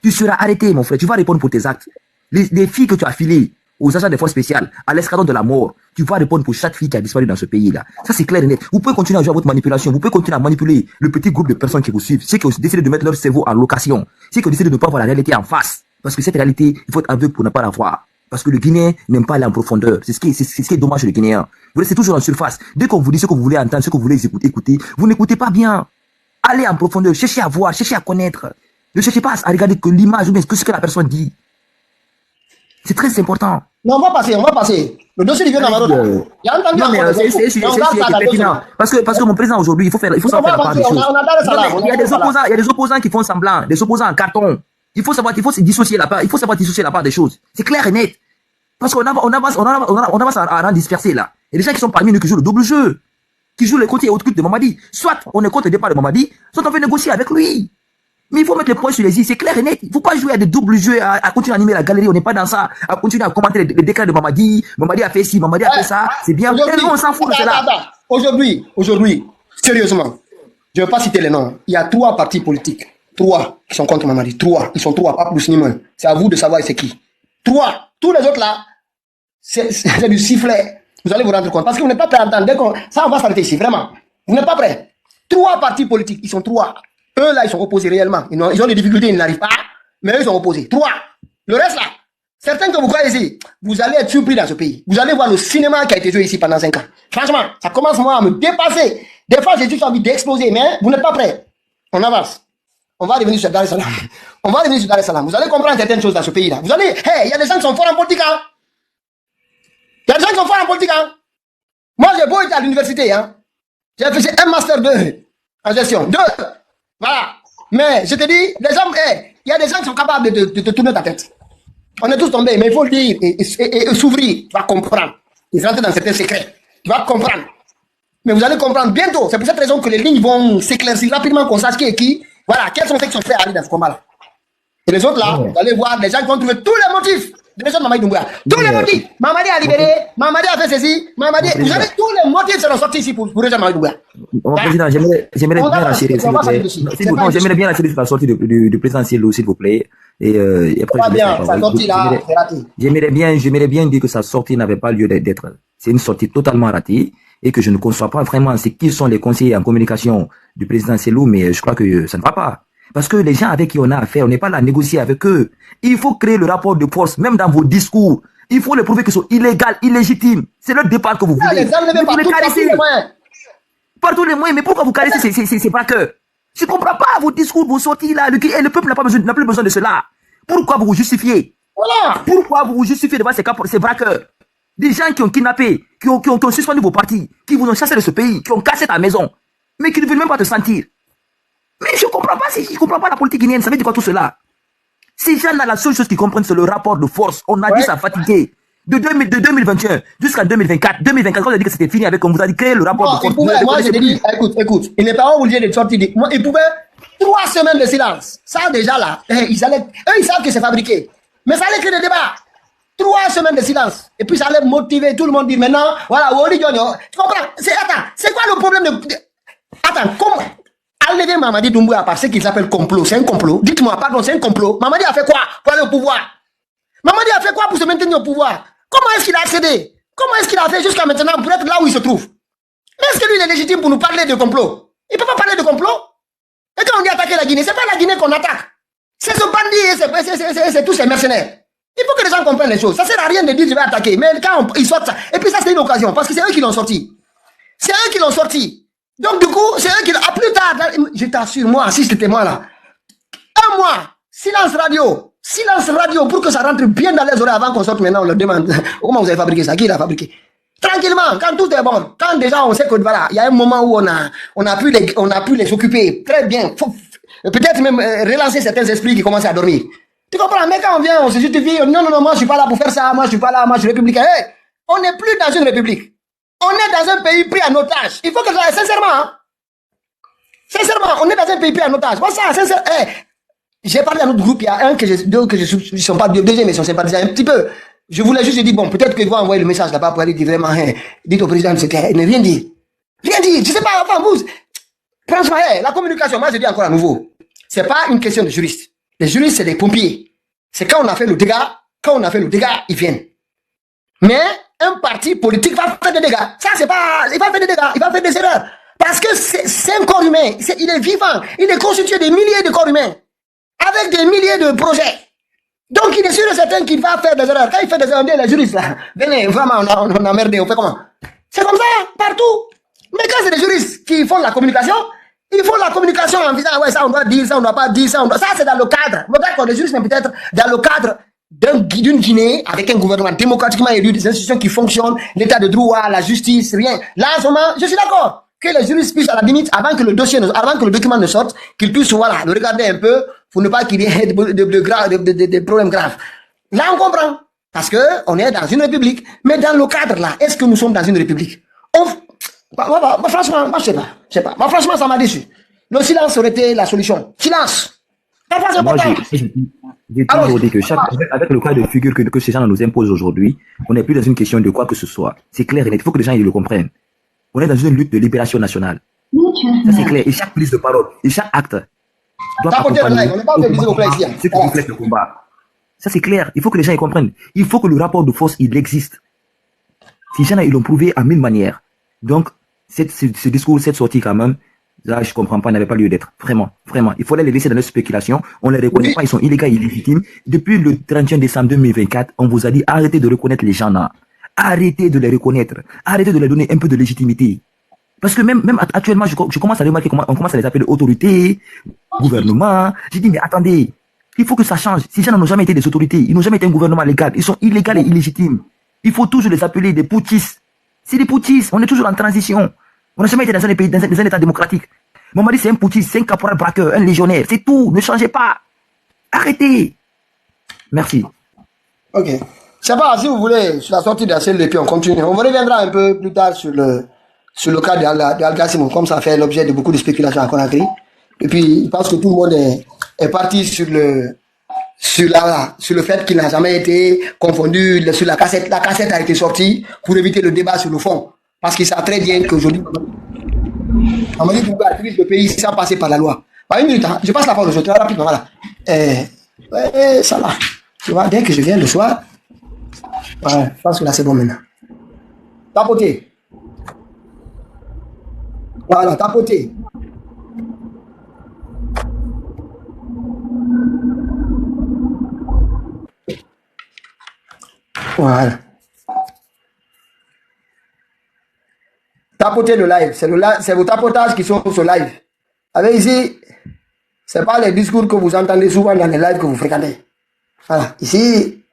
C: Tu seras arrêté, mon frère. Tu vas répondre pour tes actes. Les filles que tu as filées aux agents des forces spéciales, à l'escadron de la mort, tu vas répondre pour chaque fille qui a disparu dans ce pays-là. Ça, c'est clair et net. Vous pouvez continuer à jouer à votre manipulation. Vous pouvez continuer à manipuler le petit groupe de personnes qui vous suivent. Ceux qui ont décidé de mettre leur cerveau en location. Ceux qui ont décidé de ne pas voir la réalité en face. Parce que cette réalité, il faut être aveugle pour ne pas la voir. Parce que le Guinéen n'aime pas aller en profondeur. C'est ce qui est dommage chez le Guinéen. Vous restez toujours en surface. Dès qu'on vous dit ce que vous voulez entendre, ce que vous voulez écouter, vous n'écoutez pas bien. Allez en profondeur, cherchez à voir, cherchez à connaître. Ne cherchez pas à regarder que l'image ou bien ce que la personne dit. C'est très important.
A: Non, on va passer. Le dossier du vieux Namaro. Il y a entendu.
C: Non, mais c'est pertinent. Parce que mon président aujourd'hui, il faut savoir faire la part des choses. Il y a des opposants qui font semblant, des opposants en carton. Il faut se dissocier la part, il faut savoir dissocier la part des choses. C'est clair et net. Parce qu'on avance à rang dispersé là. Il y a des gens qui sont parmi nous qui jouent le double jeu. Qui jouent les côtés occultes de Mamadi. Soit on est contre le départ de Mamadi, soit on veut négocier avec lui. Mais il faut mettre les points sur les i, c'est clair et net. Il ne faut pas jouer à des doubles jeux, à continuer à animer la galerie, on n'est pas dans ça, à continuer à commenter les décrets de Mamadi. Mamadi a fait ci, Mamadi a fait ça, c'est bien. Nous, on s'en fout de cela.
A: Aujourd'hui, sérieusement, je ne vais pas citer les noms. Il y a 3 partis politiques. 3 qui sont contre Mamadi. 3. Ils sont 3, pas plus ni moins. C'est à vous de savoir c'est qui. 3. Tous les autres là, c'est du sifflet. Vous allez vous rendre compte. Parce que vous n'êtes pas prêts à entendre. Ça, on va s'arrêter ici, vraiment. Vous n'êtes pas prêts. 3 partis politiques, ils sont 3. Eux là, ils sont opposés réellement. Ils ont des difficultés, ils n'arrivent pas. Mais eux, ils sont opposés. 3. Le reste là, certains que vous croyez ici, vous allez être surpris dans ce pays. Vous allez voir le cinéma qui a été joué ici pendant 5 ans. Franchement, ça commence moi à me dépasser. Des fois, j'ai juste envie d'exploser, mais vous n'êtes pas prêts. On avance. On va revenir sur Dar es Salaam. On va revenir sur Dar es Salaam. Vous allez comprendre certaines choses dans ce pays-là. Vous allez, il y a des gens qui sont forts en politique, hein. Il y a des gens qui sont forts en politique, hein. Moi, j'ai beau être à l'université, hein. J'ai fait un master 2 en gestion. 2. Voilà. Mais je te dis, il y a des gens qui sont capables de te tourner ta tête. On est tous tombés, mais il faut le dire et s'ouvrir. Tu vas comprendre. Ils rentrent dans certains secrets. Tu vas comprendre. Mais vous allez comprendre bientôt. C'est pour cette raison que les lignes vont s'éclaircir rapidement, qu'on sache qui est qui. Voilà, quels sont ceux qui sont prêts à aller dans ce combat-là. Et les autres là, vous allez voir des gens qui vont trouver tous les motifs de l'élection de Mamadi Doumbouya. Tous les motifs. Mamadi a libéré, Mamadi a fait ceci, Mamadi. Vous avez tous les motifs seront sortis ici pour l'élection de Mamadi Doumbouya.
C: Mon président, j'aimerais bien rassurer, s'il vous plaît. J'aimerais bien rassurer sur la sortie du président Cellou, s'il vous plaît. Et après,
A: pas bien, sa sortie là, c'est raté.
C: J'aimerais bien dire que sa sortie n'avait pas lieu d'être. C'est une sortie totalement ratée. Et que je ne conçois pas vraiment c'est qui sont les conseillers en communication du président Cellou, mais je crois que ça ne va pas. Parce que les gens avec qui on a affaire, on n'est pas là à négocier avec eux. Il faut créer le rapport de force, même dans vos discours. Il faut les prouver qu'ils sont illégaux, illégitimes. C'est le départ que vous voulez. Vous les caressez. Par tous les moyens, mais pourquoi vous caressez ces braqueurs? Je ne comprends pas vos discours, vos sorties là. Le peuple n'a plus besoin de cela. Pourquoi vous vous justifiez? Voilà. Pourquoi vous vous justifiez devant ces braqueurs? Des gens qui ont kidnappé, qui ont suspendu vos partis, qui vous ont chassé de ce pays, qui ont cassé ta maison, mais qui ne veulent même pas te sentir. Mais je ne comprends pas la politique guinéenne, ça veut dire quoi tout cela? Ces gens-là, la seule chose qu'ils comprennent, c'est le rapport de force. On a dit ça fatigué. De 2021 jusqu'à 2024, quand on a dit que c'était fini avec, on vous a dit créer le rapport de force.
A: Moi, je te dis, écoute, il n'est pas obligé de sortir. Il pouvait 3 semaines de silence. Ça, déjà là, eux, ils savent que c'est fabriqué. Mais ça allait créer des débats. 3 semaines de silence. Et puis ça allait motiver tout le monde. Dire maintenant, voilà, tu comprends? Attends, c'est quoi le problème de... Attends, comment... Enlever Mamadi Doumbouya par ce qu'il s'appelle complot. C'est un complot. Dites-moi, pardon, c'est un complot. Mamadi a fait quoi pour aller au pouvoir? Mamadi a fait quoi pour se maintenir au pouvoir? Comment est-ce qu'il a accédé? Comment est-ce qu'il a fait jusqu'à maintenant pour être là où il se trouve? Est-ce que lui il est légitime pour nous parler de complot? Il ne peut pas parler de complot. Et quand on dit attaquer la Guinée, c'est pas la Guinée qu'on attaque. C'est ce bandit et c'est tous ces mercenaires. Il faut que les gens comprennent les choses. Ça ne sert à rien de dire je vais attaquer. Mais quand ils sortent ça, et puis ça c'est une occasion, parce que c'est eux qui l'ont sorti. C'est eux qui l'ont sorti. Donc du coup, c'est eux qui l'ont... À plus tard, je t'assure, moi, si c'était moi là, 1 mois, silence radio pour que ça rentre bien dans les oreilles avant qu'on sorte maintenant, on leur demande comment vous avez fabriqué ça, qui l'a fabriqué. Tranquillement, quand tout est bon, quand déjà on sait que voilà, il y a un moment où on a pu les occuper très bien, peut-être même relancer certains esprits qui commencent à dormir. Tu comprends? Mais quand on vient, on se justifie, non, moi je suis pas là pour faire ça, moi je suis pas là, moi je suis républicain. Hey, on n'est plus dans une république. On est dans un pays pris en otage. Il faut que ça, sincèrement, on est dans un pays pris en otage. Moi ça, sincèrement, hey, j'ai parlé à notre groupe, il y a un deux que je sont pas deuxième, mais ils sont sympathisants un petit peu. Je voulais juste dire, bon, peut-être qu'ils vont envoyer le message là-bas pour aller dire vraiment, hein, dites au président, c'était, ne rien dire. Rien dire, je sais pas, enfin, vous, franchement, hey, la communication, moi je dis encore à nouveau, c'est pas une question de juristes. Les juristes, c'est des pompiers. C'est quand on a fait le dégât, ils viennent. Mais un parti politique va faire des dégâts. Ça, c'est pas, il va faire des dégâts, il va faire des erreurs. Parce que c'est un corps humain, il est vivant, il est constitué de milliers de corps humains, avec des milliers de projets. Donc, il est sûr et certain qu'il va faire des erreurs. Quand il fait des erreurs, les juristes, là, venez, vraiment, on a merdé, on fait comment? C'est comme ça, partout. Mais quand c'est des juristes qui font la communication, ils font la communication en disant, ouais, ça, on doit dire, ça, on doit pas dire, ça, ça, c'est dans le cadre. Bon, d'accord, les juristes, mais peut-être dans le cadre d'une Guinée, avec un gouvernement démocratiquement élu, des institutions qui fonctionnent, l'état de droit, la justice, rien. Là, en ce moment, je suis d'accord que les juristes puissent, à la limite, avant que le document ne sorte, qu'ils puissent, voilà, le regarder un peu, pour ne pas qu'il y ait des problèmes graves. Là, on comprend. Parce que on est dans une république. Mais dans le cadre, là, est-ce que nous sommes dans une république? Franchement, moi, je sais pas. Moi, franchement, ça m'a déçu. Le silence aurait été la solution. Silence.
C: Moi, j'ai toujours dit que avec le cas de figure que ces gens nous imposent aujourd'hui, on n'est plus dans une question de quoi que ce soit. C'est clair et net. Il faut que les gens ils le comprennent. On est dans une lutte de libération nationale. Ça, c'est clair. Et chaque prise de parole, et chaque acte doit accompagner ceux qui reflètent le combat. Ça, c'est clair. Il faut que les gens y comprennent. Il faut que le rapport de force, il existe. Ces gens-là, ils l'ont prouvé à 1000 manières. Donc, ce discours, cette sortie quand même, là, je comprends pas, n'avait pas lieu d'être. Vraiment, vraiment. Il fallait les laisser dans leur spéculation. On les reconnaît pas, ils sont illégaux et illégitimes. Depuis le 31 décembre 2024, on vous a dit, arrêtez de reconnaître les gens là. Arrêtez de les reconnaître. Arrêtez de leur donner un peu de légitimité. Parce que même actuellement, je commence à remarquer comment on commence à les appeler autorités, gouvernement. J'ai dit, mais attendez, il faut que ça change. Ces gens n'ont jamais été des autorités. Ils n'ont jamais été un gouvernement légal. Ils sont illégaux et illégitimes. Il faut toujours les appeler des putschistes. C'est des putschistes. On est toujours en transition. On n'a jamais été dans un pays, dans un état démocratique. Mamadi, c'est un putschiste, c'est un caporal braqueur, un légionnaire. C'est tout. Ne changez pas. Arrêtez. Merci.
A: Ok. Je sais pas, si vous voulez, sur la sortie de la selle, et puis on continue. On reviendra un peu plus tard sur le cas d'Al-Gassim, comme ça fait l'objet de beaucoup de spéculations à Conakry. Et puis, je pense que tout le monde est parti sur le fait qu'il n'a jamais été confondu, sur la cassette. La cassette a été sortie pour éviter le débat sur le fond. Parce qu'il sait très bien qu'aujourd'hui, on m'a dit qu'on peut activer le pays sans passer par la loi. Pas une minute, hein, je passe la parole, je très rapidement, voilà. Ça va. Tu vois, dès que je viens le soir, ouais, je pense que là c'est bon maintenant. Tapoter. Voilà, tapoter. Voilà. Tapoter le live. C'est vos tapotages qui sont sur live. Avec ici, ce n'est pas les discours que vous entendez souvent dans les lives que vous fréquentez. Voilà. Ici,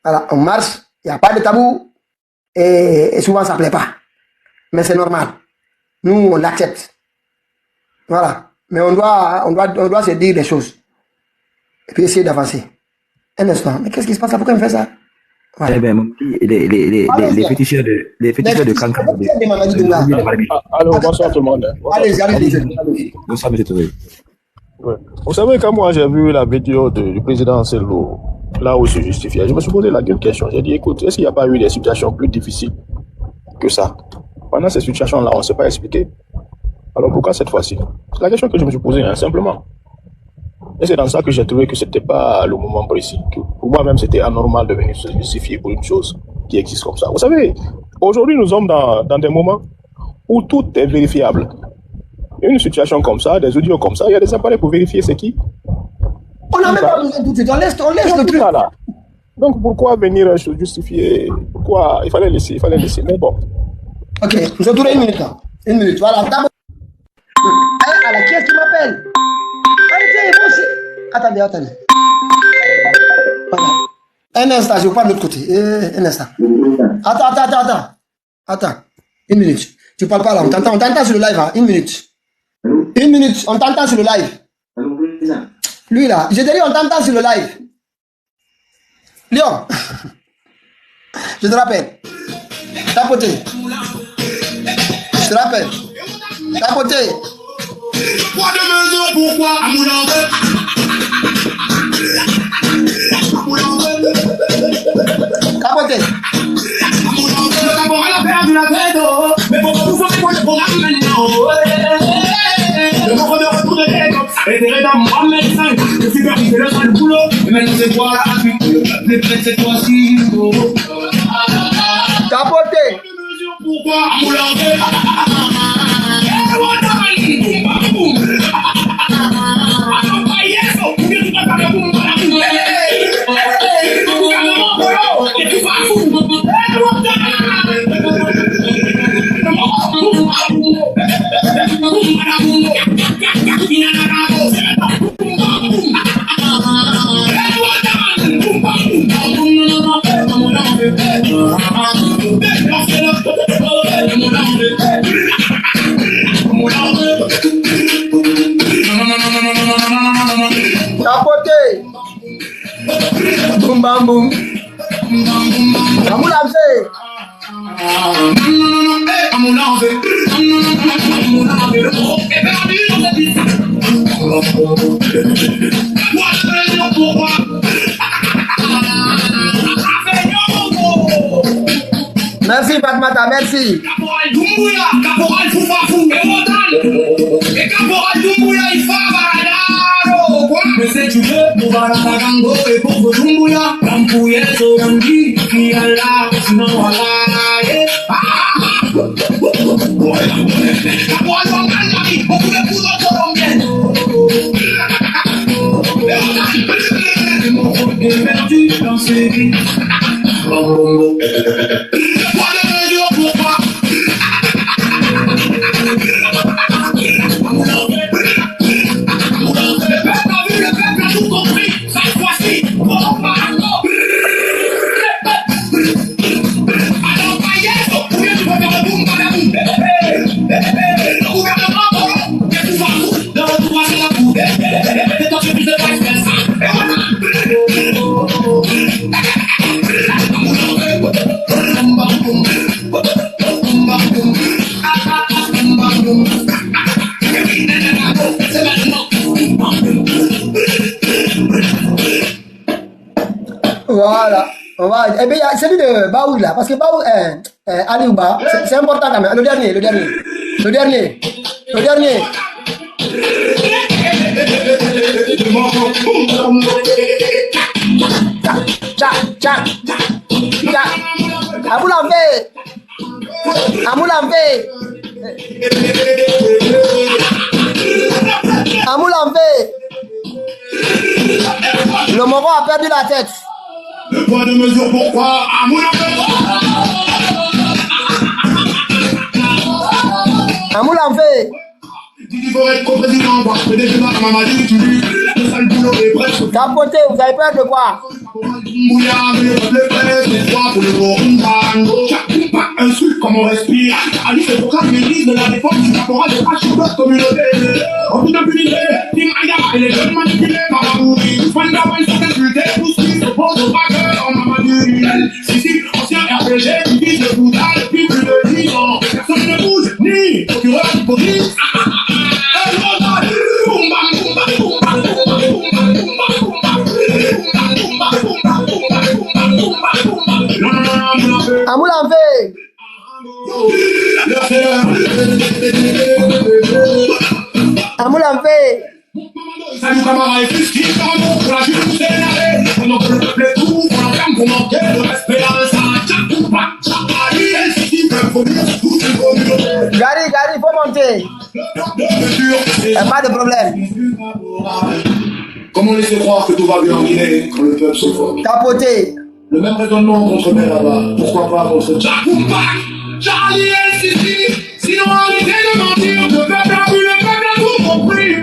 A: voilà, on marche, il n'y a pas de tabou et souvent ça ne plaît pas. Mais c'est normal. Nous, on l'accepte. Voilà. Mais on doit se dire des choses. Et puis essayer d'avancer. Un instant. Mais qu'est-ce qui se passe là? Pourquoi on fait ça? Voilà.
C: Eh bien, les féticheurs de Kankan.
D: Alors, bonsoir tout le monde.
A: Allez.
C: Bonsoir, M. Touré.
D: Ouais. Vous savez, quand moi j'ai vu la vidéo du président Sello là où c'est justifié. Je me suis posé la question. J'ai dit, écoute, est-ce qu'il n'y a pas eu des situations plus difficiles que ça? Pendant ces situations-là, on ne s'est pas expliqué. Alors pourquoi cette fois-ci? C'est la question que je me suis posée, hein, simplement. Et c'est dans ça que j'ai trouvé que ce n'était pas le moment précis. Que pour moi-même, c'était anormal de venir se justifier pour une chose qui existe comme ça. Vous savez, aujourd'hui, nous sommes dans des moments où tout est vérifiable. Une situation comme ça, des audios comme ça, il y a des appareils pour vérifier c'est qui.
A: On n'a même pas besoin de tout de suite. On laisse le truc.
D: Là. Donc pourquoi venir se justifier? Pourquoi il fallait laisser. Mais bon.
A: Ok, nous avons duré 1 minute là. 1 minute, voilà. Alors, qui est-ce qui m'appelle? Attendez. Voilà. Un instant, je parle de l'autre côté. Un instant. Attends. 1 minute. Tu parles pas là, on t'entend sur le live, hein. 1 minute. 1 minute, on t'entend sur le live. Lui là, je te dis, on t'entend sur le live. Léon, je te rappelle. Tapoté. Je te rappelle. Tapoté.
B: Pas de mesure, pourquoi à Moulin-Vert?
A: Tapoté.
B: D'abord, elle a perdu la tête, mais pour tout ça, c'est quoi le programme maintenant? Le moment de retourner les gars, et des rédams, moi, médecin, je suis perdu, c'est le sale boulot, et maintenant c'est quoi la suite? Les prêts, cette fois-ci,
A: Tapoté.
B: pourquoi à Moulin-Vert?
A: Tapoté. Boum bam boum. Merci Fatmata, merci.
B: Caporal Doumbouya, Caporal Foufafou, et Wodan. Et Caporal Doumbouya, il fait baladaro. Mais c'est tu veux pour Balagango et pour Doumbouya. Lampouye, Sorangi, qui a là, sinon voilà. Caporal Wangandami, beaucoup de poudre colombienne. Et mon frère est perdu dans ses vies. Bongo.
A: Voilà. On va. Eh bien, il y a celui de Baoud là, parce que Baoud, Aliouba, c'est important quand même. Le dernier. Amoulamvé. Le Moro a perdu la tête.
B: Le poids de mesure pourquoi à
A: Amoulamvé.
B: Didi faut être co-président, le débat à Mamadi, tu dis, le sale boulot est presque.
A: Tapoté, vous avez peur de quoi?
B: Mouya, le presse, les trois pour le Borumbango. Insulte comme on respire. Ali, c'est pourquoi le ministre de la Défense du caporal de H. communauté. En toute impunité, Tim Aya et les jeunes manipulés par la bourrie. Fanda, une certaine culté, tout ce qui se pose au braqueur en Mamadi. Sissi, ancien RPG, qui vise le boudin depuis plus de 10 ans. Personne ne bouge, ni procureur, ni police.
A: Amoul en fait. Amoul en fait.
B: Salut camarades, Christine, pour la justice et l'arrêt. On en peut le peuple et tout, on entame pour manquer le respect à un
A: Gary, faut monter. Pas de problème.
B: Comment laisser croire que tout va bien en Guinée quand le peuple suffoque?
A: Tapoter.
B: Le même raisonnement contre là-bas. Pourquoi pas contre Charlie et Sissi. Sinon arrêtez de mentir. Le peuple a vu, le peuple a tout compris.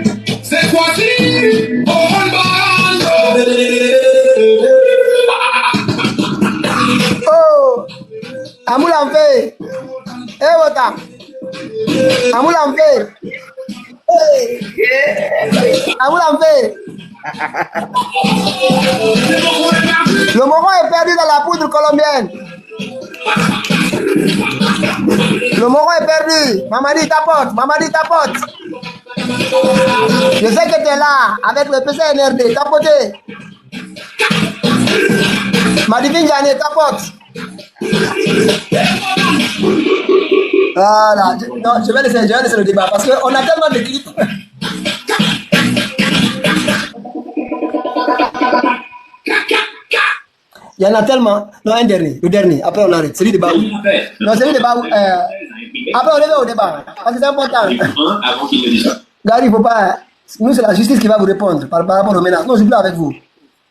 B: C'est quoi-ci?
A: Oh, Amoul en fait. Eh, Wota. Amoul en fait. Amoul en fait. Le Moro est perdu dans la poudre colombienne. Le Moro est perdu. Mamadi tapote. Je sais que tu es là avec le PCNRD. Tapoté. Madivine Jane, tapote. Voilà. Non, je vais laisser le débat parce qu'on a tellement de clips. Il y en a tellement. Non, le dernier. Après, on arrête. C'est lui de Baou. Non, c'est lui de Baou. Après, on revient au débat. Parce que c'est important.
E: Avant qu'il le dise.
A: Gary, il ne faut pas. Nous, c'est la justice qui va vous répondre par rapport aux menaces. Non, je suis plus avec vous.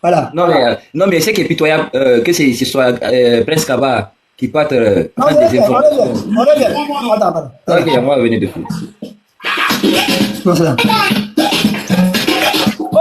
A: Voilà.
C: Non, mais c'est qui est pitoyable que ce soit Prince Kaba qui parte
A: Non,
C: prendre des informations.
A: on revient. Attends.
C: Ok, moi, venez de foot.
A: Non, c'est là.
B: Oh!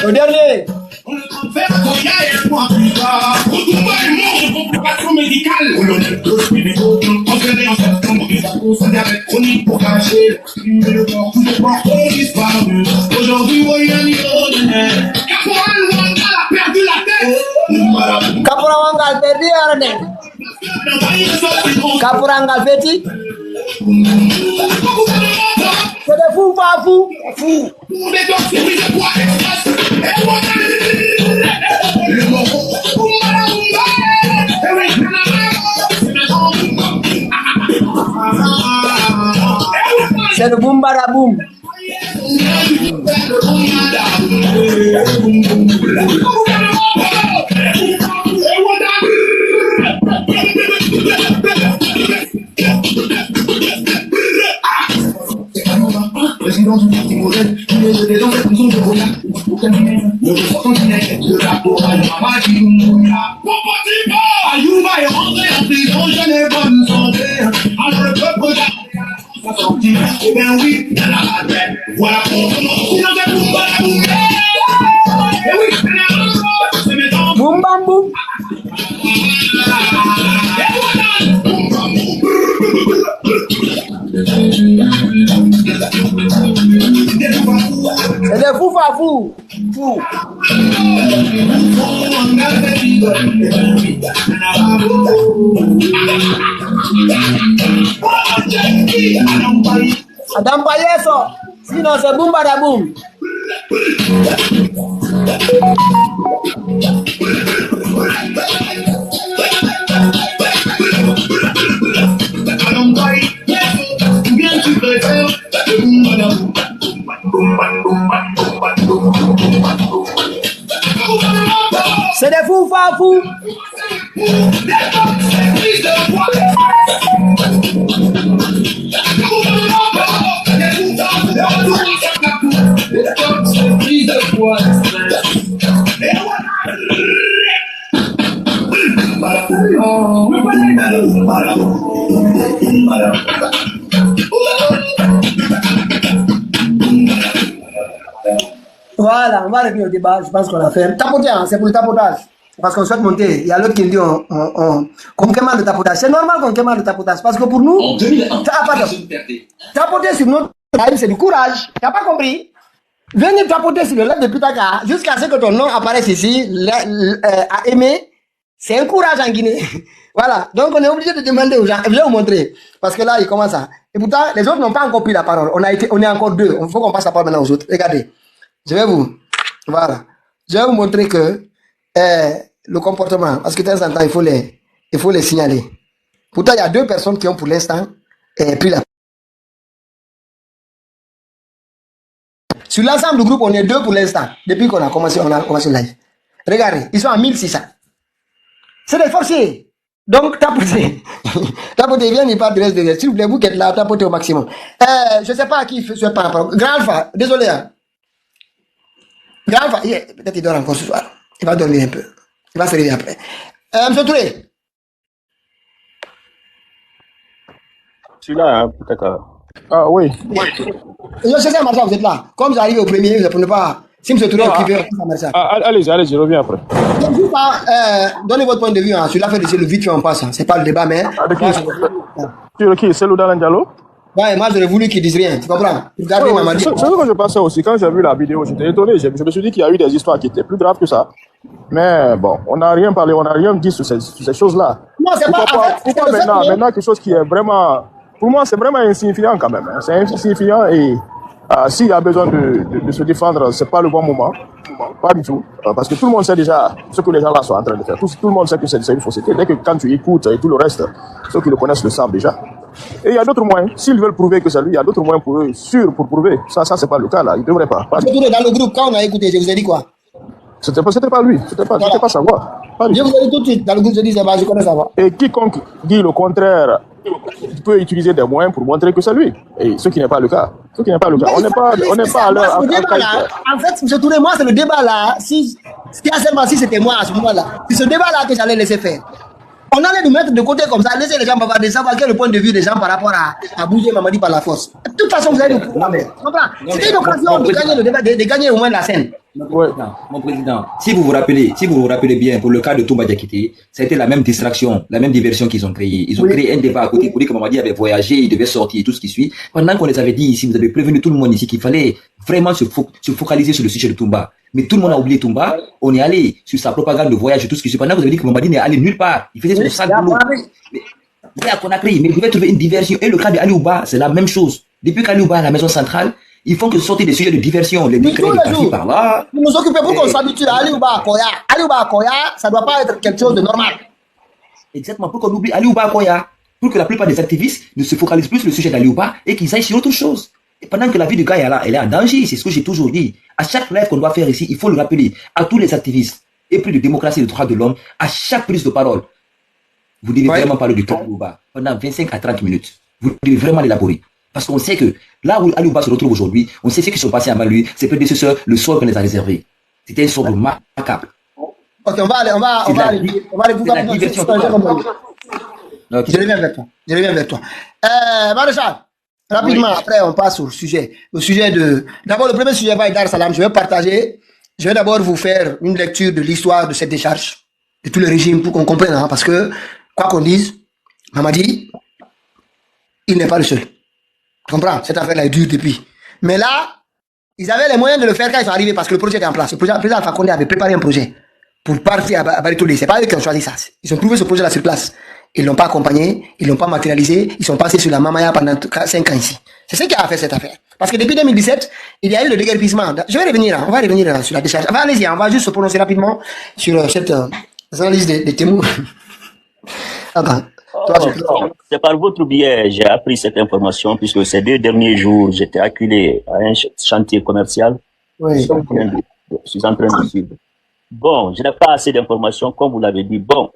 A: Le dernier.
B: On le transfère à Koya et un mois plus tard. Retournement est mort de complications médicales. Colonel Gauche, médicaux, entraîné en septembre, des accords, un diabète chronique pour cacher l'exclusion de le corps. Tous les corps ont disparu. Aujourd'hui, voyons niveau de neige. Caporal Wanga a perdu la tête.
A: Caporal Wanga a perdu la tête. Caporal Wanga fait-il? C'est des fous, pas fous. Fous. C'est le boom badaboum.
B: Président du parti modèle, qui est jeté dans cette prison de Boya. Le ressortant qui n'est de la Boya, Ayouba est rentré en prison, je n'ai bonne santé. Alors le peuple va sortir. Eh bien oui, il y en a la tête. Voilà pour sinon c'est Boumba la Boumba. Eh oui, c'est mes temps.
A: Boum bam boum. C'est des fous, pas fous. Fous. Adam Payeso. Sinon, c'est boum badaboum.
B: Bien tu préfères le boum badaboum.
A: C'est des fous, pas fous. Voilà, on va revenir au débat. Je pense qu'on a fait. Tapoter, hein, c'est pour le tapotage. Parce qu'on souhaite monter. Il y a l'autre qui me dit qu'on quémande le tapotage. C'est normal qu'on quémande le tapotage. Parce que pour nous,
E: En 2001,
A: tapoter sur notre live, c'est du courage. Tu n'as pas compris? Venir tapoter sur le live de Pitaka jusqu'à ce que ton nom apparaisse ici, à aimer, c'est un courage en Guinée. Voilà. Donc on est obligé de demander aux gens. Je vais vous montrer. Parce que là, il commence à. Et pourtant, les autres n'ont pas encore pris la parole. On est encore deux. Il faut qu'on passe la parole maintenant aux autres. Regardez. Je vais vous. Voilà. Je vais vous montrer que le comportement. Parce que de temps en temps, il faut les signaler. Pourtant, il y a 2 personnes qui ont pour l'instant pris la. Sur l'ensemble du groupe, on est 2 pour l'instant. Depuis qu'on a commencé le live. Regardez, ils sont à 1600. C'est des forciers. Donc, tapotez. Tapotez, viens, il part du reste de l'heure. S'il vous plaît, vous qui êtes là, tapotez au maximum. Je ne sais pas à qui souhaite par rapport. Grand Alpha, désolé. Hein. Grand Alpha, peut-être il dort encore ce soir. Il va dormir un peu. Il va se réveiller après. Monsieur Touré.
D: Celui-là, hein, peut-être. Ah oui.
A: Je sais que Marshall, vous êtes là. Comme j'arrive au premier, vous ne prenez pas. Si M. Touré est privé, Marshall.
D: Allez, je reviens après.
A: Donnez votre point de vue. Hein. Sur l'affaire de le vite fait, on passe. Hein. Ce n'est pas le débat, mais.
D: Sur qui? C'est Louda Diallo?
A: Ouais, moi j'aurais voulu qu'ils disent rien. Tu comprends? Regardez,
D: c'est ce que je pensais aussi. Quand j'ai vu la vidéo, j'étais étonné. Je me suis dit qu'il y a eu des histoires qui étaient plus graves que ça. Mais bon, on n'a rien parlé, on n'a rien dit sur ces choses-là.
A: Non, c'est pas.
D: Pourquoi maintenant, quelque chose qui est vraiment. Pour moi, c'est vraiment insignifiant quand même. Hein. C'est insignifiant et s'il y a besoin de se défendre, c'est pas le bon moment. Pas du tout. Parce que tout le monde sait déjà ce que les gens là sont en train de faire. Tout le monde sait que c'est une fausseté. Dès que quand tu écoutes et tout le reste, ceux qui le connaissent le savent déjà. Et il y a d'autres moyens. S'ils veulent prouver que c'est lui, il y a d'autres moyens pour eux, sûrs pour prouver. Ça, c'est pas le cas là. Ils ne devraient pas.
A: Dans le groupe, quand on a écouté, je vous ai dit quoi?
D: C'était pas lui. C'était pas savoir.
A: Je vous ai dit tout de suite. Dans le groupe, je dis, je connais savoir.
D: Et quiconque dit le contraire, peut utiliser des moyens pour montrer que c'est lui. Et ce qui n'est pas le cas. On n'est pas à l'heure.
A: En fait, M. Touré, moi, c'est le débat là. Si c'était moi à ce moment-là, c'est ce débat là que j'allais laisser faire. On allait nous mettre de côté comme ça, laisser les gens bavarder, savoir quel est le point de vue des gens par rapport à bouger Mamadi par la force. De toute façon, vous allez nous comprendre. C'était une occasion de gagner le débat, de gagner au moins la scène.
C: Mon président, si vous vous rappelez bien, pour le cas de Toumba Diakité, ça a été la même distraction, la même diversion qu'ils ont créée. Ils ont créé un débat à côté pour dire que Mamadi avait voyagé, il devait sortir et tout ce qui suit. Pendant qu'on les avait dit ici, vous avez prévenu tout le monde ici qu'il fallait vraiment se focaliser sur le sujet de Toumba. Mais tout le monde a oublié Toumba. On est allé sur sa propagande de voyage et tout ce qui suit. Pendant que vous avez dit que Mamadi n'est allé nulle part. Il faisait son sale boulot. Mais à Conakry, mais il devait trouver une diversion. Et le cas de Aliouba, c'est la même chose. Depuis qu'Aliouba est à la maison centrale, ils font que sortir des sujets de diversion, les décrets, les par-ci, par-là.
A: Nous nous occupons pour qu'on s'habitue à Aliouba à Koya. Aliouba à Koya, ça ne doit pas être quelque chose de normal.
C: Exactement, pour qu'on oublie Aliouba à Koya. Pour que la plupart des activistes ne se focalisent plus sur le sujet d'Aliouba et qu'ils aillent sur autre chose. Et pendant que la vie du gars est là, elle est en danger, c'est ce que j'ai toujours dit. À chaque live qu'on doit faire ici, il faut le rappeler à tous les activistes et plus de démocratie et de droits de l'homme, à chaque prise de parole. Vous devez vraiment parler du cas d'Aliouba pendant 25 à 30 minutes. Vous devez vraiment l'élaborer. Parce qu'on sait que là où Aliouba se retrouve aujourd'hui, on sait ce qui sont passés avant lui, ses prédécesseurs, le sort qu'on les a réservé. C'était un sort macabre.
A: Ok, on va aller Je reviens vers toi. Maréchal, rapidement, après on passe au sujet. D'abord, le premier sujet va être Dar Salam. Je vais d'abord vous faire une lecture de l'histoire de cette décharge, de tout le régime pour qu'on comprenne. Hein, parce que, quoi qu'on dise, Mamadi, il n'est pas le seul. Tu comprends? Cette affaire-là est dure depuis. Mais là, ils avaient les moyens de le faire quand ils sont arrivés parce que le projet était en place. Le président Alpha Condé avait préparé un projet pour partir à Baritoulé. Ce n'est pas eux qui ont choisi ça. Ils ont trouvé ce projet-là sur place. Ils ne l'ont pas accompagné, ils ne l'ont pas matérialisé. Ils sont passés sur la Mamaya pendant 5 ans ici. C'est ce qui a fait cette affaire. Parce que depuis 2017, il y a eu le déguerpissement. Je vais revenir, on va revenir sur la décharge. Enfin, allez-y, on va juste se prononcer rapidement sur cette analyse des témoins. Attends.
E: C'est par votre biais, j'ai appris cette information puisque ces 2 derniers jours, j'étais acculé à un chantier commercial.
A: Oui.
E: Je suis en train de suivre. Bon, je n'ai pas assez d'informations, comme vous l'avez dit. Bon,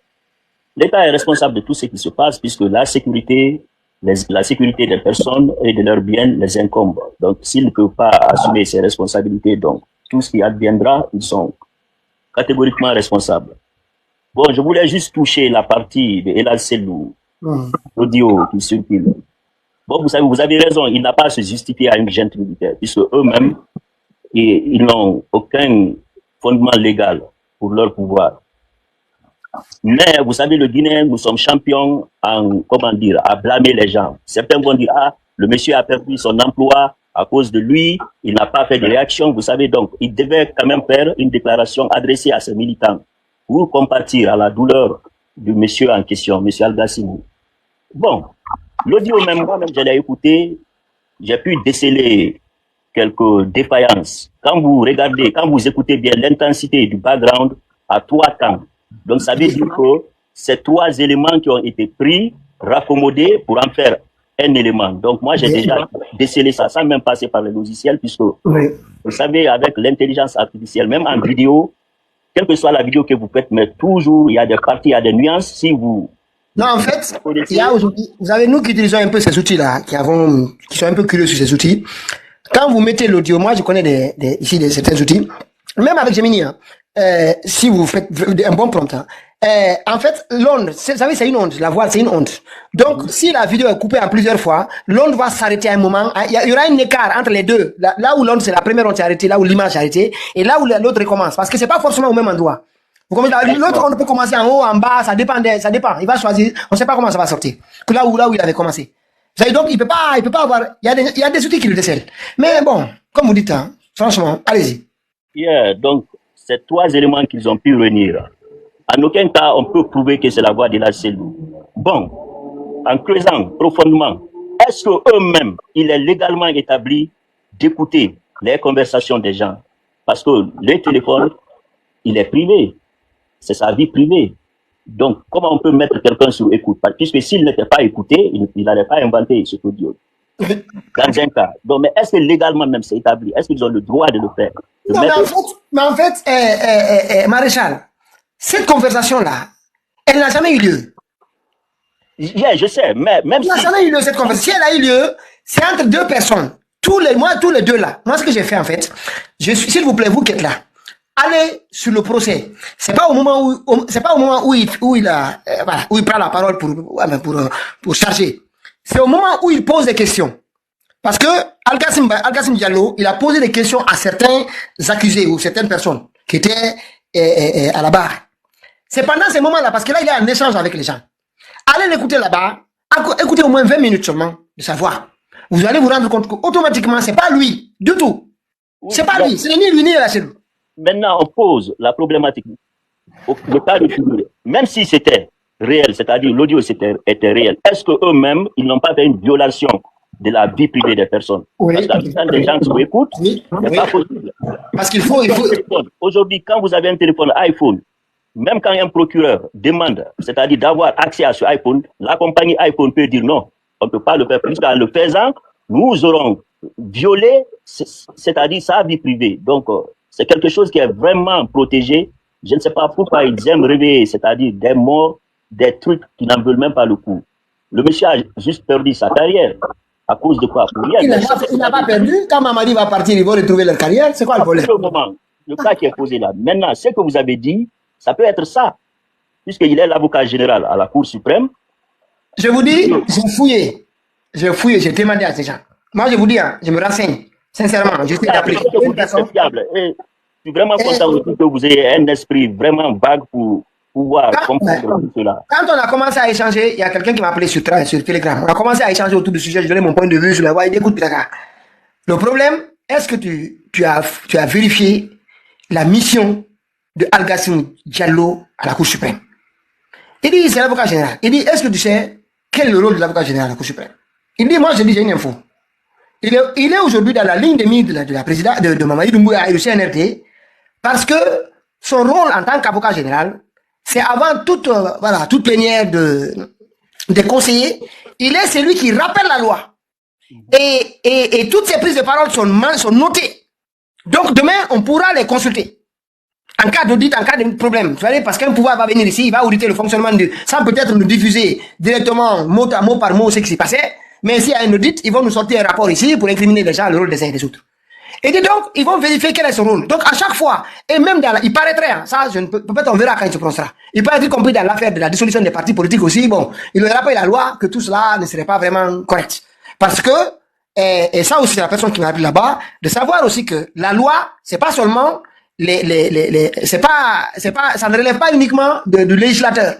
E: l'État est responsable de tout ce qui se passe puisque la sécurité des personnes et de leurs biens les incombe. Donc, s'ils ne peuvent pas assumer ces responsabilités, donc tout ce qui adviendra, ils sont catégoriquement responsables. Bon, je voulais juste toucher la partie de Elal Selou, l'audio qui circule. Bon, vous avez raison, il n'a pas à se justifier à une junte militaire, puisque eux-mêmes, ils n'ont aucun fondement légal pour leur pouvoir. Mais, vous savez, le Guinéen, nous sommes champions à blâmer les gens. Certains vont dire, le monsieur a perdu son emploi à cause de lui, il n'a pas fait de réaction, vous savez, donc, il devait quand même faire une déclaration adressée à ses militants pour compatir à la douleur du monsieur en question, monsieur Al-Gassimi. Bon, l'audio même, moi-même, je l'ai écouté, j'ai pu déceler quelques défaillances. Quand vous écoutez bien l'intensité du background à 3 temps, Donc, ça veut dire que ces 3 éléments qui ont été pris, raccommodés pour en faire un élément. Donc, moi, j'ai déjà décelé ça sans même passer par le logiciel, puisque, vous savez, avec l'intelligence artificielle, même en vidéo, quelle que soit la vidéo que vous faites, mais toujours, il y a des parties, il y a des nuances. Si vous...
A: Non, en fait, il y a aujourd'hui, vous savez, nous qui utilisons un peu ces outils-là, qui sont un peu curieux sur ces outils, quand vous mettez l'audio, moi, je connais ici certains outils, même avec Gemini, hein, si vous faites un bon prompt, hein, en fait, l'onde, vous savez, c'est une onde, la voix, c'est une onde. Donc, si la vidéo est coupée en plusieurs fois, l'onde va s'arrêter à un moment. Il y aura un écart entre les deux. Là où l'onde, c'est la première onde s'est arrêtée, là où l'image est arrêtée, et là où l'autre recommence. Parce que c'est pas forcément au même endroit. Vous comprenez? L'autre, on peut commencer en haut, en bas, ça dépend. Il va choisir. On sait pas comment ça va sortir. Que là où il avait commencé. Vous savez, donc, il peut pas avoir, il y a des outils qui le décèlent. Mais bon, comme vous dites, hein, franchement, allez-y.
E: Yeah, donc, ces 3 éléments qu'ils ont pu réunir. En aucun cas, on peut prouver que c'est la voix de la cellule. Bon, en creusant profondément, est-ce qu'eux-mêmes, il est légalement établi d'écouter les conversations des gens? Parce que le téléphone, il est privé. C'est sa vie privée. Donc, comment on peut mettre quelqu'un sur écoute? Puisque s'il n'était pas écouté, il n'allait pas inventer ce audio. Dans un cas. Donc, mais est-ce que légalement même c'est établi? Est-ce qu'ils ont le droit de le faire?
A: Non, mais en fait, Maréchal, cette conversation-là, elle n'a jamais eu lieu.
E: Yeah, je sais, mais même
A: si... Elle n'a jamais eu lieu, cette conversation. Si elle a eu lieu, c'est entre 2 personnes. Tous les 2 là. Moi, ce que j'ai fait, en fait, s'il vous plaît, vous qui êtes là, allez sur le procès. C'est pas au moment où il prend la parole pour charger. C'est au moment où il pose des questions. Parce que Al-Kassim Diallo, il a posé des questions à certains accusés ou certaines personnes qui étaient à la barre. C'est pendant ces moments-là, parce que là, il y a un échange avec les gens. Allez l'écouter là-bas, écoutez au moins 20 minutes seulement de sa voix. Vous allez vous rendre compte qu'automatiquement, c'est pas lui, du tout. C'est pas lui, c'est ni lui ni la cellule.
E: Maintenant, on pose la problématique. Le cas de figure, même si c'était réel, c'est-à-dire l'audio était réel, est-ce qu'eux-mêmes, ils n'ont pas fait une violation de la vie privée des personnes?
A: Oui.
E: Parce que quand des gens qui vous écoutent, c'est pas possible.
A: Parce qu'il faut...
E: Aujourd'hui, quand vous avez un téléphone iPhone, même quand un procureur demande, c'est-à-dire d'avoir accès à ce iPhone, la compagnie iPhone peut dire non, on ne peut pas le faire, puisqu'en le faisant, nous aurons violé, c'est-à-dire sa vie privée. Donc, c'est quelque chose qui est vraiment protégé. Je ne sais pas pourquoi ils aiment réveiller, c'est-à-dire des morts, des trucs qui n'en veulent même pas le coup. Le monsieur a juste perdu sa carrière. À cause de quoi? Pour rien.
A: Il n'a pas perdu. Quand Mamadi va partir, ils vont retrouver leur carrière. C'est quoi le problème?
E: Le cas qui est posé là. Maintenant, ce que vous avez dit, ça peut être ça. Puisqu'il est l'avocat général à la Cour suprême.
A: Je vous dis, j'ai fouillé, j'ai demandé à ces gens. Moi, je vous dis, hein, je me renseigne. Sincèrement, je sais d'appeler.
E: Je suis vraiment content que vous ayez un esprit vraiment vague pour pouvoir comprendre tout cela.
A: Quand on a commencé à échanger, il y a quelqu'un qui m'a appelé sur Telegram. On a commencé à échanger autour du sujet, je donnais mon point de vue sur la voie. Il dit, écoute, le problème, est-ce que tu as vérifié la mission de Al-Kassim Diallo à la Cour suprême? Il dit, c'est l'avocat général. Il dit, est-ce que tu sais quel est le rôle de l'avocat général à la Cour suprême? Il dit, moi, je dis, j'ai une info. Il est aujourd'hui dans la ligne de mire de la présidente de Mamadi Doumbouya et du CNRD parce que son rôle en tant qu'avocat général, c'est avant toute plénière des conseillers, il est celui qui rappelle la loi. Et toutes ces prises de parole sont notées. Donc demain, on pourra les consulter. En cas d'audit, en cas de problème. Vous savez, parce qu'un pouvoir va venir ici, il va auditer le fonctionnement sans peut-être nous diffuser directement, mot par mot, ce qui s'est passé. Mais s'il y a un audit, ils vont nous sortir un rapport ici pour incriminer les gens, le rôle des uns et des autres. Et donc, ils vont vérifier quel est son rôle. Donc, à chaque fois, et même il paraîtrait, hein, ça, peut-être on verra quand il se prononcera. Il peut être compris dans l'affaire de la dissolution des partis politiques aussi. Bon, il ne rappelle la loi que tout cela ne serait pas vraiment correct. Parce que, et ça aussi, c'est la personne qui m'a appelé là-bas, de savoir aussi que la loi, c'est pas seulement ça ne relève pas uniquement du législateur.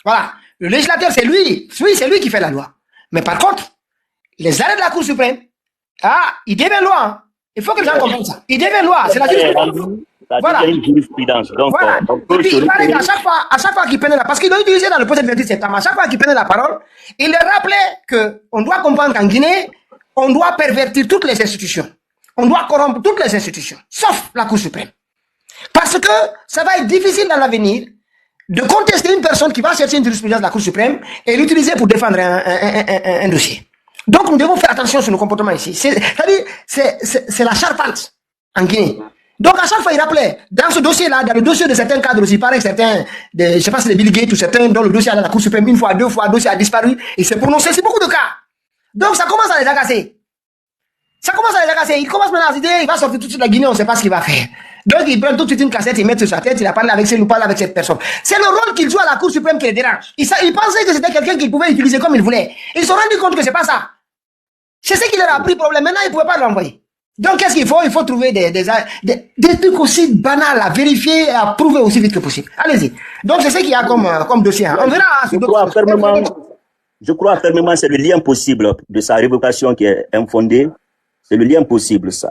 A: Voilà. Le législateur, c'est lui. Oui, c'est lui qui fait la loi. Mais par contre, les arrêts de la Cour suprême, ils deviennent loi. Hein. Il faut que les gens comprennent ça. Ils deviennent loi. C'est la jurisprudence. Voilà.
E: Donc,
A: voilà. Et puis, il paraît qu'à chaque fois qu'il prenait parce qu'ils l'ont utilisé dans le procès du 28 septembre, à chaque fois qu'il prenait la parole, il leur rappelait qu'on doit comprendre qu'en Guinée, on doit pervertir toutes les institutions. On doit corrompre toutes les institutions, sauf la Cour suprême. Parce que ça va être difficile dans l'avenir de contester une personne qui va chercher une jurisprudence de la Cour suprême et l'utiliser pour défendre un dossier. Donc, nous devons faire attention sur nos comportements ici. C'est la charpente en Guinée. Donc, à chaque fois, il rappelait, dans ce dossier-là, dans le dossier de certains cadres aussi, il paraît que certains, je sais pas si c'est Bill Gates ou certains, dont le dossier à la Cour suprême, une fois, deux fois, le dossier a disparu, il s'est prononcé, c'est beaucoup de cas. Donc, ça commence à les agacer. Ça commence à les agacer. Il commence maintenant à se dire, il va sortir tout de suite de la Guinée, on ne sait pas ce qu'il va faire. Donc, il prend tout de suite une cassette, il met sur sa tête, il a parlé avec celle ou parle avec cette personne. C'est le rôle qu'il joue à la Cour suprême qui les dérange. Il pensait que c'était quelqu'un qu'il pouvait utiliser comme il voulait. Ils se sont rendus compte que c'est pas ça. C'est ce qui leur a pris problème. Maintenant, ils ne pouvaient pas l'envoyer. Donc, qu'est-ce qu'il faut? Il faut trouver des trucs aussi banals à vérifier et à prouver aussi vite que possible. Allez-y. Donc, c'est ce qu'il y a comme dossier. On verra.
E: Je crois fermement c'est le lien possible de sa révocation qui est infondée. C'est le lien possible. Ça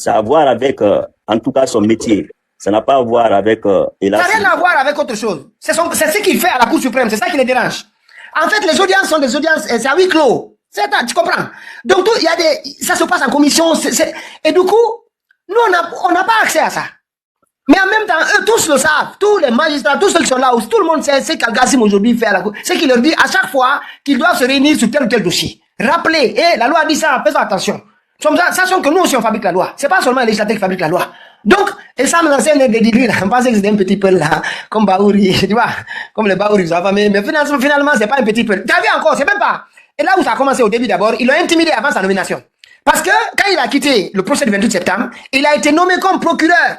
E: a à voir avec, en tout cas, son métier. Ça n'a pas à voir avec... ça
A: n'a rien à voir avec autre chose. C'est ce qu'il fait à la Cour suprême. C'est ça qui les dérange. En fait, les audiences sont des audiences... C'est à huis clos. Tu comprends? Donc, ça se passe en commission. Et du coup, nous, on n'a pas accès à ça. Mais en même temps, eux tous le savent. Tous les magistrats, tous ceux qui sont là, tout le monde sait ce qu'Al-Gassim aujourd'hui fait à la Cour. C'est qu'il leur dit à chaque fois qu'ils doivent se réunir sur tel ou tel dossier. Rappelez, la loi dit ça, faites attention. Sachant que nous aussi on fabrique la loi. C'est pas seulement les législateurs qui fabriquent la loi. Donc, et ça me enseigne des débris là. On pensait que c'était un petit peu là, comme Baouri, tu vois, comme les Baouri, mais finalement, c'est pas un petit peu. T'as vu encore, c'est même pas. Et là où ça a commencé au début d'abord, ils l'ont intimidé avant sa nomination. Parce que quand il a quitté le procès du 28 septembre, il a été nommé comme procureur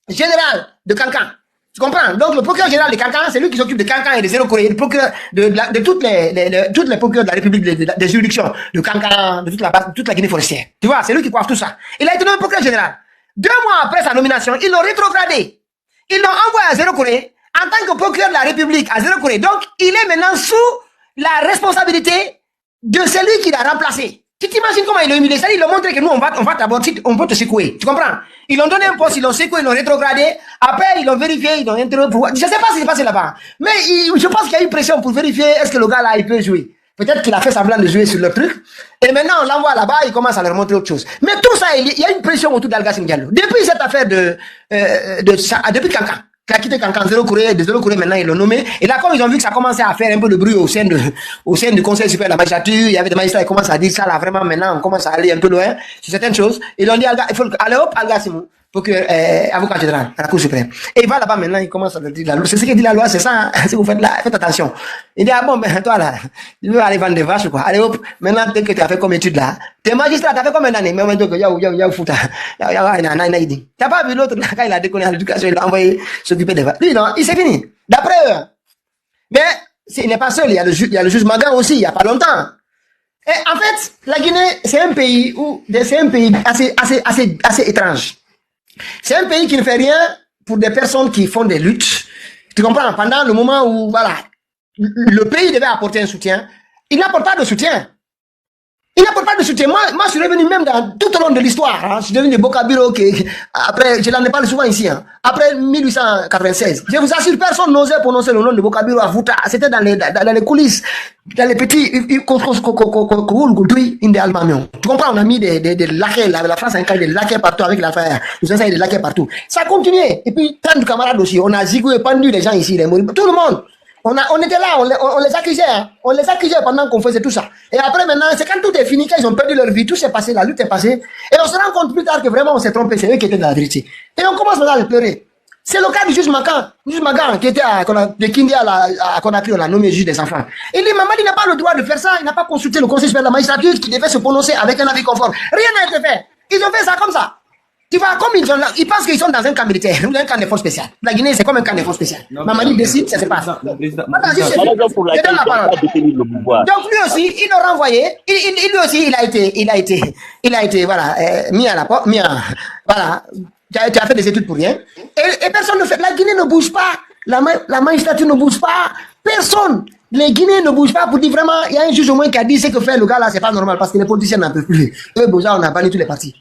A: général de Cancan. Tu comprends? Donc le procureur général de Cancan, c'est lui qui s'occupe de Cancan et de Zéro Corée, le procureur de toutes les procureurs de la République des juridictions de Cancan, de toute la Guinée forestière. Tu vois, c'est lui qui coiffe tout ça. Il a été nommé procureur général. 2 mois après sa nomination, ils l'ont rétrogradé. Ils l'ont envoyé à Zéro Corée en tant que procureur de la République à Zéro Corée. Donc, il est maintenant sous la responsabilité de celui qui l'a remplacé. Tu t'imagines comment ils l'ont humilié? C'est-à-dire, ils l'ont montré que nous, on va t'aborder, on peut te secouer. Tu comprends? Ils l'ont donné un poste, ils l'ont secoué, ils l'ont rétrogradé. Après, ils l'ont vérifié, ils l'ont interrogé. Je ne sais pas ce qui s'est passé là-bas. Mais je pense qu'il y a eu pression pour vérifier est-ce que le gars là, il peut jouer. Peut-être qu'il a fait semblant de jouer sur le truc. Et maintenant, on l'envoie là-bas, il commence à leur montrer autre chose. Mais tout ça, il y a une pression autour d'Al-Gassim Diallo. Depuis cette affaire depuis Cancan. Qui a quitté Cancan, Zéro Corée, de Zéro Corée, maintenant ils l'ont nommé. Et là, comme ils ont vu que ça commençait à faire un peu de bruit au sein du Conseil supérieur de la magistrature, il y avait des magistrats qui commencent à dire ça là, vraiment maintenant, on commence à aller un peu loin sur certaines choses. Ils ont dit, il faut aller hop, Al-Gassim, avocat général à la Cour suprême. Et il va là-bas maintenant, il commence à dire la loi. C'est ce que dit la loi, c'est ça, hein, si vous faites là, faites attention. Il dit, ah bon, ben toi là, tu veux aller vendre des vaches ou quoi? Allez hop, maintenant, dès que tu as fait comme étude là, t'es magistrat, t'as fait combien d'années? Mais maintenant, t'as pas vu l'autre là, quand il a déconné à l'éducation, il l'a envoyé s'occuper des vaches. Lui, non, il s'est fini. D'après eux. Mais, il n'est pas seul, il y a le juge Magan aussi, il n'y a pas longtemps. Et en fait, la Guinée, c'est un pays assez étrange. C'est un pays qui ne fait rien pour des personnes qui font des luttes. Tu comprends? Pendant le moment où, voilà, le pays devait apporter un soutien, il n'apporte pas de soutien. Il n'apporte pas de soutien. Moi, je suis revenu même tout au long de l'histoire. Hein. Je suis devenu de Bocabiro, après, je n'en ai parlé souvent ici. Hein. Après 1896, je vous assure, personne n'osait prononcer le nom de Bocabiro à Fouta. C'était dans les coulisses, dans les petits, tu comprends, on a mis des laquais, la France a installé des laquais partout avec l'affaire. Ils ont installé des laquais partout. Ça a continué. Et puis, tant de camarades aussi. On a zigoué, pendu les gens ici, tout le monde. On était là, on les accusait, hein. On les accusait pendant qu'on faisait tout ça. Et après maintenant, c'est quand tout est fini, quand ils ont perdu leur vie, tout s'est passé, la lutte est passée. Et on se rend compte plus tard que vraiment on s'est trompé, c'est eux qui étaient dans la vérité. Et on commence maintenant à les pleurer. C'est le cas du juge Magan, qui était de Kindi à Conakry, on l'a nommé juge des enfants. Il dit, Mamadi n'a pas le droit de faire ça, il n'a pas consulté le conseil supérieur de la magistrature qui devait se prononcer avec un avis conforme. Rien n'a été fait. Ils ont fait ça comme ça. Tu vois, comme ils sont là, ils pensent qu'ils sont dans un camp militaire, ou un camp de force spéciale. La Guinée, c'est comme un camp de force spéciale. Mamadi décide, ça se passe. Donc lui aussi, ils l'ont renvoyé. Lui aussi, il a été, voilà, mis à la porte, voilà, tu as fait des études pour rien. Et personne ne fait. La Guinée ne bouge pas. La magistrature ne bouge pas. Personne. Les Guinéens ne bougent pas pour dire vraiment, il y a un juge au moins qui a dit ce que fait le gars là, c'est pas normal parce que les politiciens n'en peuvent plus. Eux, déjà, on a banni tous les partis.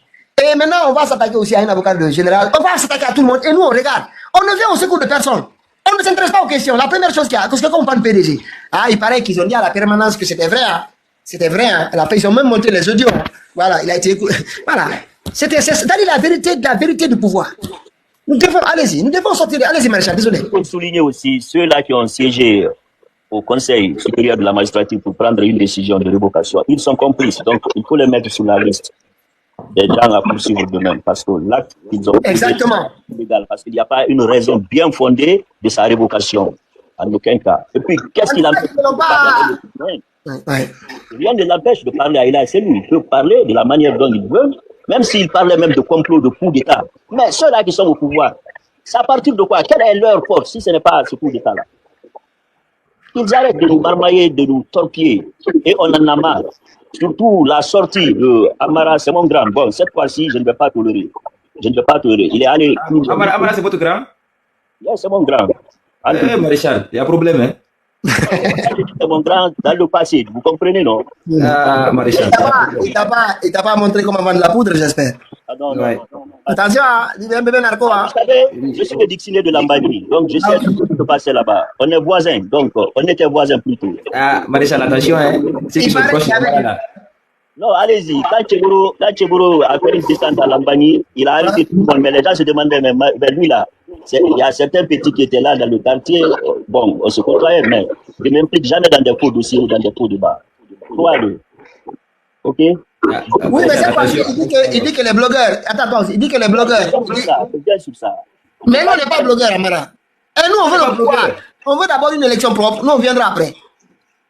A: Et maintenant, on va s'attaquer aussi à un avocat général. On va s'attaquer à tout le monde. Et nous, on regarde. On ne vient au secours de personne. On ne s'intéresse pas aux questions. La première chose qu'il y a, parce que quand on parle de PDG, il paraît qu'ils ont dit à la permanence que c'était vrai. Hein. C'était vrai. Hein. Ils ont même monté les audios. Hein. Voilà, il a été... Voilà. C'est-à-dire la vérité du pouvoir. allez-y, nous devons sortir. Allez-y, maréchal, désolé.
E: Il faut souligner aussi ceux-là qui ont siégé au Conseil supérieur de la magistrature pour prendre une décision de révocation. Ils sont complices, donc il faut les mettre sur la liste des gens à poursuivre demain, parce que l'acte qu'ils ont
A: exactement
E: illégal, parce qu'il n'y a pas une raison bien fondée de sa révocation, en aucun cas. Et puis, qu'est-ce qu'il empêche de parler? Rien ne l'empêche de parler à Ila Selou. Il peut parler de la manière dont il veut, même s'il parlait même de complot, de coup d'État. Mais ceux-là qui sont au pouvoir, c'est à partir de quoi? Quelle est leur force si ce n'est pas ce coup d'État-là? Qu'ils arrêtent de nous marmailler, de nous torpiller. Et on en a marre. Surtout la sortie de Amara, c'est mon grand. Bon, cette fois-ci, je ne vais pas tolérer. Je ne vais pas tolérer. Il est allé...
C: Amara, c'est votre grand?
E: Oui, c'est mon grand.
C: Maréchal, il y a un problème, hein?
E: C'est mon grand dans le passé, vous comprenez, non?
C: Maréchal.
A: Il t'a pas montré comment vendre la poudre, j'espère.
E: Ah non, non, non.
A: Attention, il est un bébé narco.
E: Vous savez, je suis le dictionnaire de Lambani, donc je sais tout ce qui se passait là-bas. On est voisins, donc on était voisins plutôt.
C: Maréchal, attention, hein? C'est qui sont proches là.
E: Non, allez-y. Quand Cheboro a fait une descente à Lambani, il a arrêté tout le monde, mais les gens se demandaient, mais lui là, il y a certains petits qui étaient là dans le quartier, bon, on se côtoyait, mais je ne m'implique jamais dans des faux dossiers ou dans des faux débats. Toi, ok?
A: Oui, mais cette fois-ci, il dit que les blogueurs, attends, il dit que les blogueurs.
E: Bien sur ça.
A: Mais nous, on n'est pas blogueurs, Amara. Et nous, on veut le pouvoir. On veut d'abord une élection propre, nous, on viendra après.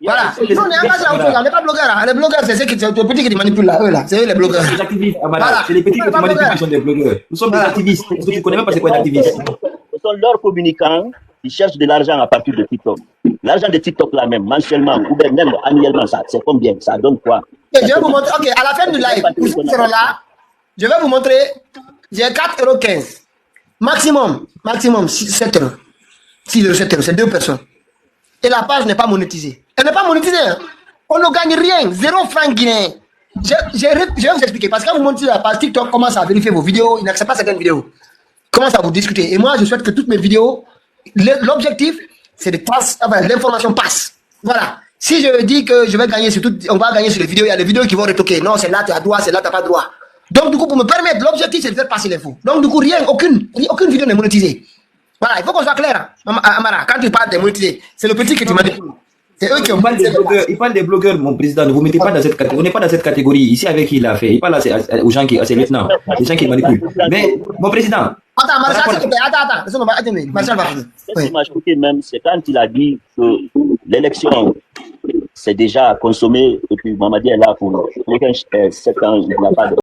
A: Voilà. Nous, on est engagés là, on n'est pas blogueurs. Les blogueurs, c'est ceux qui sont les petits qui manipulent là, eux là. C'est eux les blogueurs.
C: Les activistes, Amara. C'est les petits qui manipulent qui sont des blogueurs. Nous sommes des activistes. Parce que tu ne connais même pas c'est quoi un activiste.
E: Ce sont leurs communicants qui cherchent de l'argent à partir de TikTok. L'argent de TikTok là même, mensuellement ou même annuellement, ça, c'est combien? Ça donne quoi?
A: Et je vais vous montrer, ok, à la fin du live, pour ceux qui seront là, je vais vous montrer, j'ai 4,15 €. Maximum 7 €. 6 €, 7 €, c'est 2 personnes. Et la page n'est pas monétisée. Elle n'est pas monétisée. Hein. On ne gagne rien, 0 francs guinéens. Je vais vous expliquer, parce que quand vous montez la page TikTok, commence à vérifier vos vidéos, il n'accepte pas certaines vidéos. Commence à vous discuter. Et moi, je souhaite que toutes mes vidéos, l'objectif, c'est que l'information passe. Voilà. Si je dis que je vais gagner sur tout, on va gagner sur les vidéos, il y a des vidéos qui vont retoquer. Non, c'est là, tu as droit, c'est là, tu n'as pas droit. Donc, du coup, pour me permettre, l'objectif, c'est de faire passer l'info. Donc, du coup, aucune vidéo n'est monétisée. Voilà, il faut qu'on soit clair. Amara, quand tu parles de monétisé, c'est le petit que tu m'as dit. C'est eux qui ont parlé.
C: Il parle des blogueurs, mon président. Ne vous mettez pas dans cette catégorie. On n'est pas dans cette catégorie. Ici, avec qui il a fait. Il parle aux gens à ses lieutenants, les gens qui manipulent. Mais, mon président.
A: Attends, Marshal, attends. Marshal va finir.
E: Ce qui m'a choqué même, c'est quand il a dit que l'élection, c'est déjà consommé, et puis Mamadi est là pour 7 ans, il n'a pas de